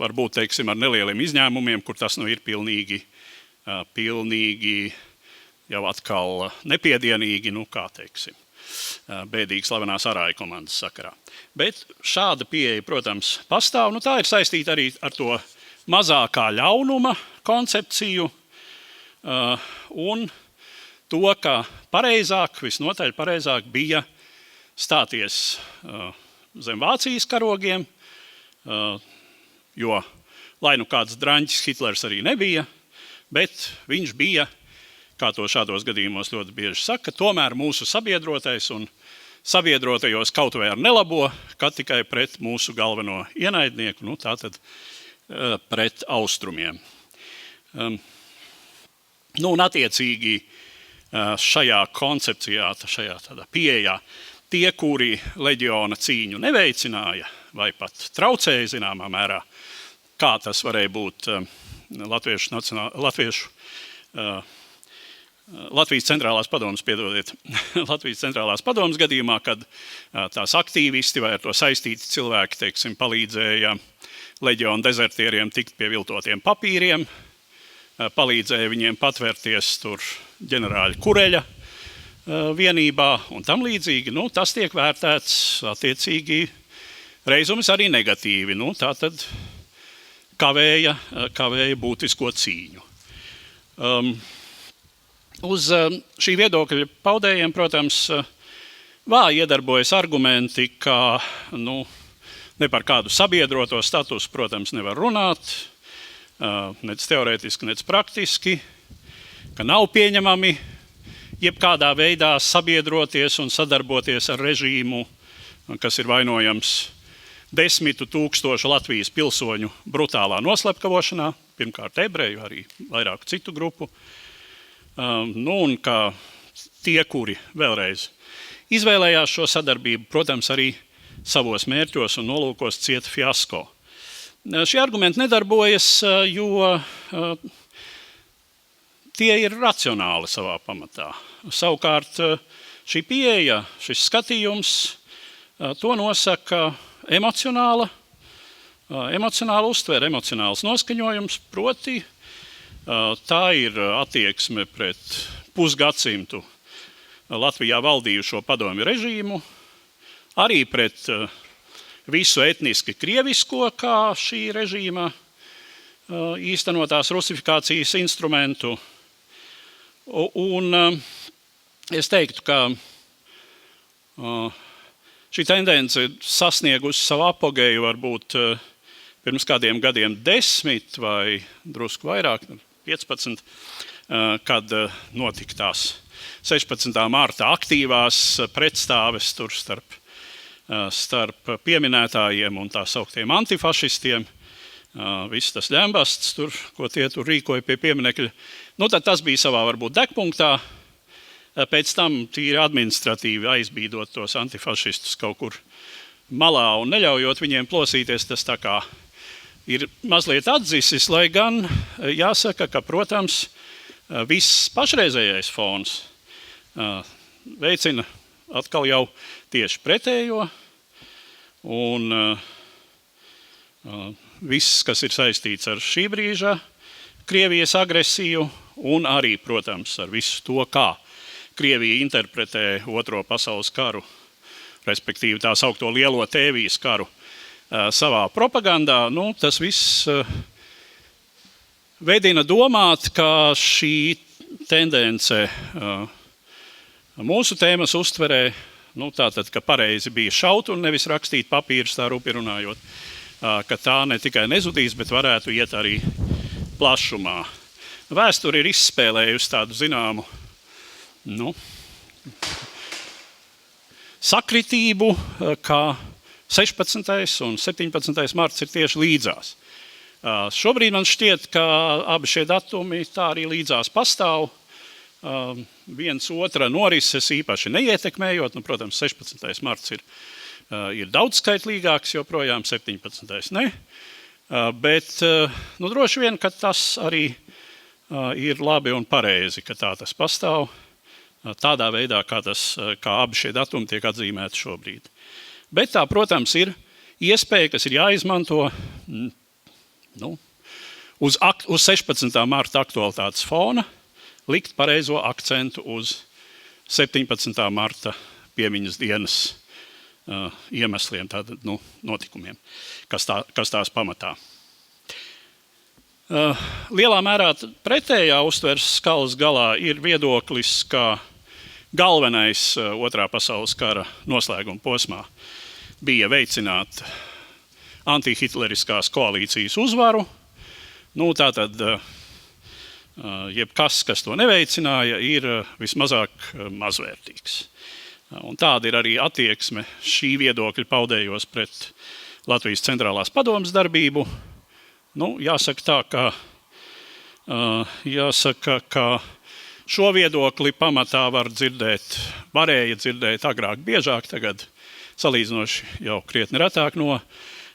varbūt, teiksim, ar nelieliem izņēmumiem, kur tas ir pilnīgi jau atkal nepiedienīgi, kā teiksim, bēdīgi slavenās arāju komandas sakarā. Bet šāda pieeja, protams, pastāv. Tā ir saistīta arī ar to mazākā ļaunuma koncepciju un to, ka visnotaļ pareizāk bija stāties zem Vācijas karogiem, jo, lai kāds draņķis Hitlers arī nebija, bet viņš bija, kā to šādos gadījumos ļoti bieži saka, tomēr mūsu sabiedrotais un sabiedrotajos kaut vai ar nelabo, kā tikai pret mūsu galveno ienaidnieku, tātad pret austrumiem. Un attiecīgi šajā koncepcijā, šajā tādā pieejā, tie, kuri leģiona cīņu neveicināja vai pat traucēja zināmā mērā, kā tas varēja būt Latvijas centrālās padomes, Latvijas centrālās padomes gadījumā, kad tās aktīvisti vai ar to saistīti cilvēki, teiksim, palīdzēja leģiona dezertieriem tikt pie viltotiem papīriem, palīdzēja viņiem patvērties tur ģenerāļa Kureļa vienībā un tam līdzīgi. Tas tiek vērtēts attiecīgi reizumis arī negatīvi. Tātad kavēja būtisko cīņu. Uz šī viedokļa paudējiem, protams, vāji iedarbojas argumenti, ka ne par kādu sabiedroto statusu, protams, nevar runāt, nec teorētiski, nec praktiski, ka nav pieņemami jebkādā veidā sabiedroties un sadarboties ar režīmu, kas ir vainojams 10 000 Latvijas pilsoņu brutālā noslepkavošanā, pirmkārt ebreju, arī vairāku citu grupu. Un ka tie, kuri vēlreiz izvēlējās šo sadarbību, protams, arī savos mērķos un nolūkos cieta fiasko. Šie argumenti nedarbojas, jo tie ir racionāli savā pamatā. Savukārt šī pieeja, šis skatījums, to nosaka emocionāla uztvere, emocionāls noskaņojums, proti tā ir attieksme pret pusgadsimtu Latvijā valdījušo padomju režīmu, arī pret visu etniski krievisko, kā šī režīma īstenotās rusifikācijas instrumentu. Un es teiktu, ka šī tendence sasniegusi savu apogēju varbūt pirms kādiem gadiem 10 vai drusku vairāk, 15, kad notika tās 16. marta aktīvās pretstāves tur starp pieminētājiem un tā sauktiem antifašistiem. Viss tas ļembasts, ko tie tur rīkoja pie pieminekļa. Tad tas bija savā varbūt degpunktā. Pēc tam tīri administratīvi aizbīdot tos antifašistus kaut kur malā un neļaujot viņiem plosīties, tas tā kā ir mazliet atdzisis, lai gan jāsaka, ka, protams, viss pašreizējais fons veicina atkal jau tieši pretējo, un viss, kas ir saistīts ar šī brīža Krievijas agresiju, un arī, protams, ar visu to, kā Krievija interpretē Otro pasaules karu, respektīvi tā saukto lielo tēvijas karu savā propagandā, tas viss vedina domāt, ka šī tendence mūsu tēmas uztverē, tātad, ka pareizi bija šaut un nevis rakstīt papīrus, tā rupi runājot, ka tā ne tikai nezudīs, bet varētu iet arī plašumā. Vēsture ir izspēlējusi tādu zināmu sakritību, ka 16. un 17. marts ir tieši līdzās. Šobrīd man šķiet, ka abi šie datumi tā arī līdzās pastāv. Viens otra norises īpaši neietekmējot. Protams, 16. marts ir daudz skaitlīgāks, joprojām 17. ne. Bet droši vien, ka tas arī ir labi un pareizi, ka tā tas pastāv. Tādā veidā, kā abi šie datumi tiek atzīmēti šobrīd. Bet tā, protams, ir iespēja, kas ir jāizmanto uz 16. marta aktualitātes fona, likt pareizo akcentu uz 17. marta piemiņas dienas iemesliem, tātad, notikumiem, kas tās pamatā. Lielā mērā pretējā uztveres skalas galā ir viedoklis, ka galvenais Otrā pasaules kara noslēguma posmā bija veicināt antihitleriskās koalīcijas uzvaru. Tātad jebkas, kas to neveicināja, ir vismazāk mazvērtīgs. Un tāda ir arī attieksme šī viedokļa paudējos pret Latvijas centrālās padomes darbību. Jāsaka tā, ka šo viedokli pamatā varēja dzirdēt agrāk biežāk, tagad salīdzinoši jau krietni retāk no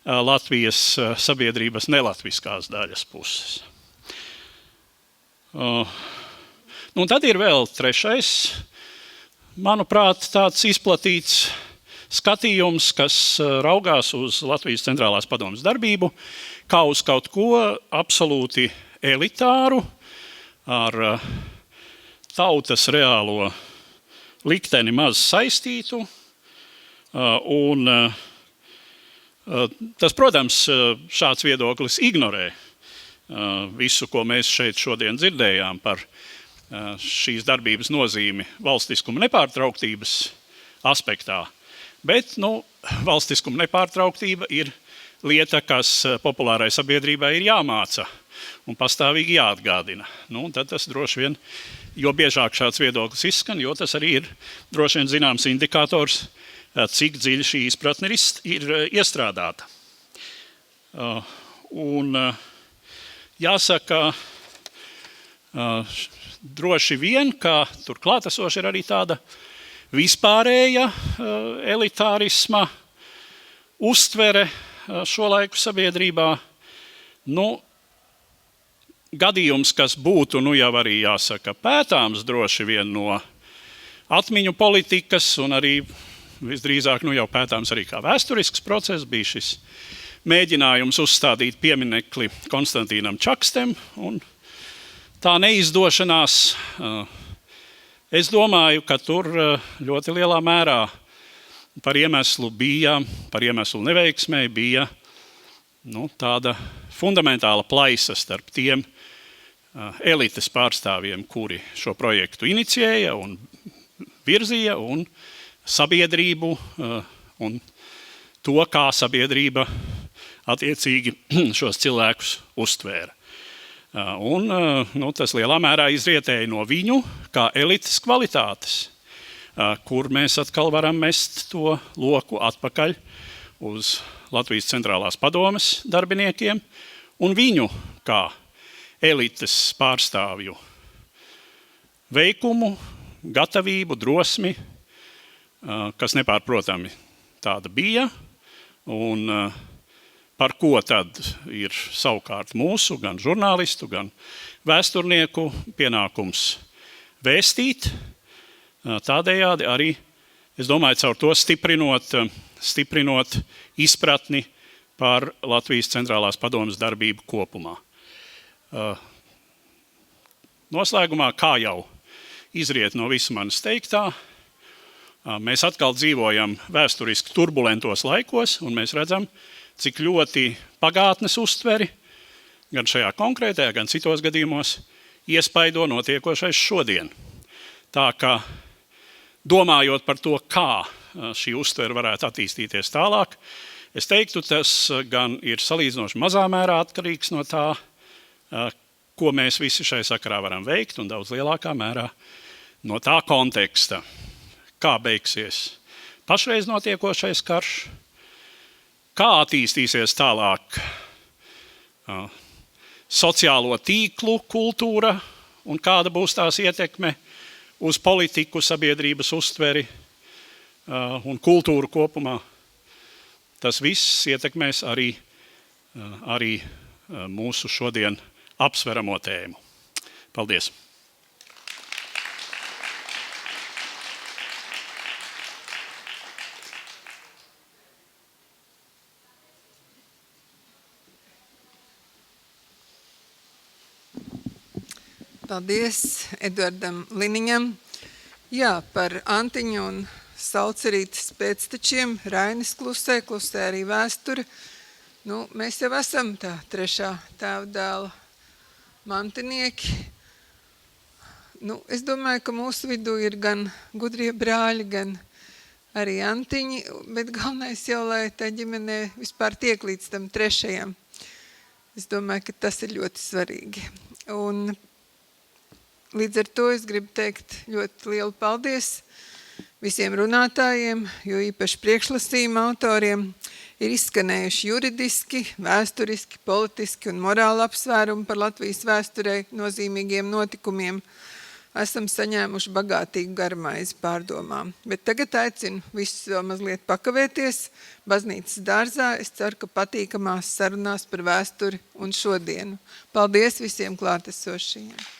Latvijas sabiedrības nelatviskās daļas puses. Tad ir vēl trešais, manuprāt, tāds izplatīts skatījums, kas raugās uz Latvijas centrālās padomes darbību, kā uz kaut ko absolūti elitāru, ar tautas reālo likteni maz saistītu. Un tas, protams, šāds viedoklis ignorē visu, ko mēs šeit šodien dzirdējām par šīs darbības nozīmi valstiskuma nepārtrauktības aspektā. Bet valstiskuma nepārtrauktība ir lieta, kas populārai sabiedrībai ir jāmāca un pastāvīgi jāatgādina. Tad tas droši vien, jo biežāk šāds viedoklis izskan, jo tas arī ir droši vien zināms indikators, cik dziļi šī izpratne ir iestrādāta. Un jāsaka, droši vien, ka tur klātesoši ir arī tāda vispārēja elitārisma uztvere šo laiku sabiedrībā. Gadījums, kas būtu jau arī jāsaka pētāms droši vien no atmiņu politikas un arī visdrīzāk jau pētāms arī kā vēsturisks process, bija šis mēģinājums uzstādīt pieminekli Konstantīnam Čakstem un tā neizdošanās. Es domāju, ka tur ļoti lielā mērā par iemeslu neveiksmei bija tāda fundamentāla plaisa starp tiem elites pārstāvjiem, kuri šo projektu inicijēja un virzīja, un sabiedrību un to, kā sabiedrība attiecīgi šos cilvēkus uztvēra. Un tas lielā mērā izrietēja no viņu kā elites kvalitātes, kur mēs atkal varam mest to loku atpakaļ uz Latvijas centrālās padomes darbiniekiem un viņu kā elites pārstāvju veikumu, gatavību, drosmi, kas nepārprotami tāda bija, un par ko tad ir savukārt mūsu, gan žurnālistu, gan vēsturnieku pienākums vēstīt, tādējādi arī, es domāju, caur to stiprinot izpratni par Latvijas centrālās padomes darbību kopumā. Noslēgumā, kā jau izriet no visa manis teiktā, mēs atkal dzīvojam vēsturiski turbulentos laikos, un mēs redzam, cik ļoti pagātnes uztveri gan šajā konkrētajā, gan citos gadījumos iespaido notiekošais šodien. Tā kā domājot par to, kā šī uztvere varētu attīstīties tālāk, es teiktu, tas gan ir salīdzinoši mazā mērā atkarīgs no tā, ko mēs visi šai sakarā varam veikt, un daudz lielākā mērā no tā konteksta, kā beigsies pašreiz notiekošais karš, kā attīstīsies tālāk sociālo tīklu kultūra un kāda būs tās ietekme uz politiku, sabiedrības uztveri un kultūru kopumā. Tas viss ietekmēs arī mūsu šodien apsveramo tēmu. Paldies! Paldies Eduardam Liniņam. Jā, par Antiņu un Saucerītes pēctečiem Rainis klusē arī vēsture. Mēs jau esam tā trešā tēvdēla mantinieki. Es domāju, ka mūsu vidū ir gan gudrie brāļi, gan arī Antiņi, bet galvenais jau, lai tā ģimenē vispār tiek līdz tam trešajam. Es domāju, ka tas ir ļoti svarīgi. Un līdz ar to es gribu teikt ļoti lielu paldies visiem runātājiem, jo īpaši priekšlasījuma autoriem. Ir izskanējuši juridiski, vēsturiski, politiski un morāli apsvērumi par Latvijas vēsturei nozīmīgiem notikumiem. Esam saņēmuši bagātīgu garmaizi pārdomām. Bet tagad aicinu visus vēl mazliet pakavēties baznīcas dārzā. Es ceru, ka patīkamās sarunās par vēsturi un šodienu. Paldies visiem klātesošajiem!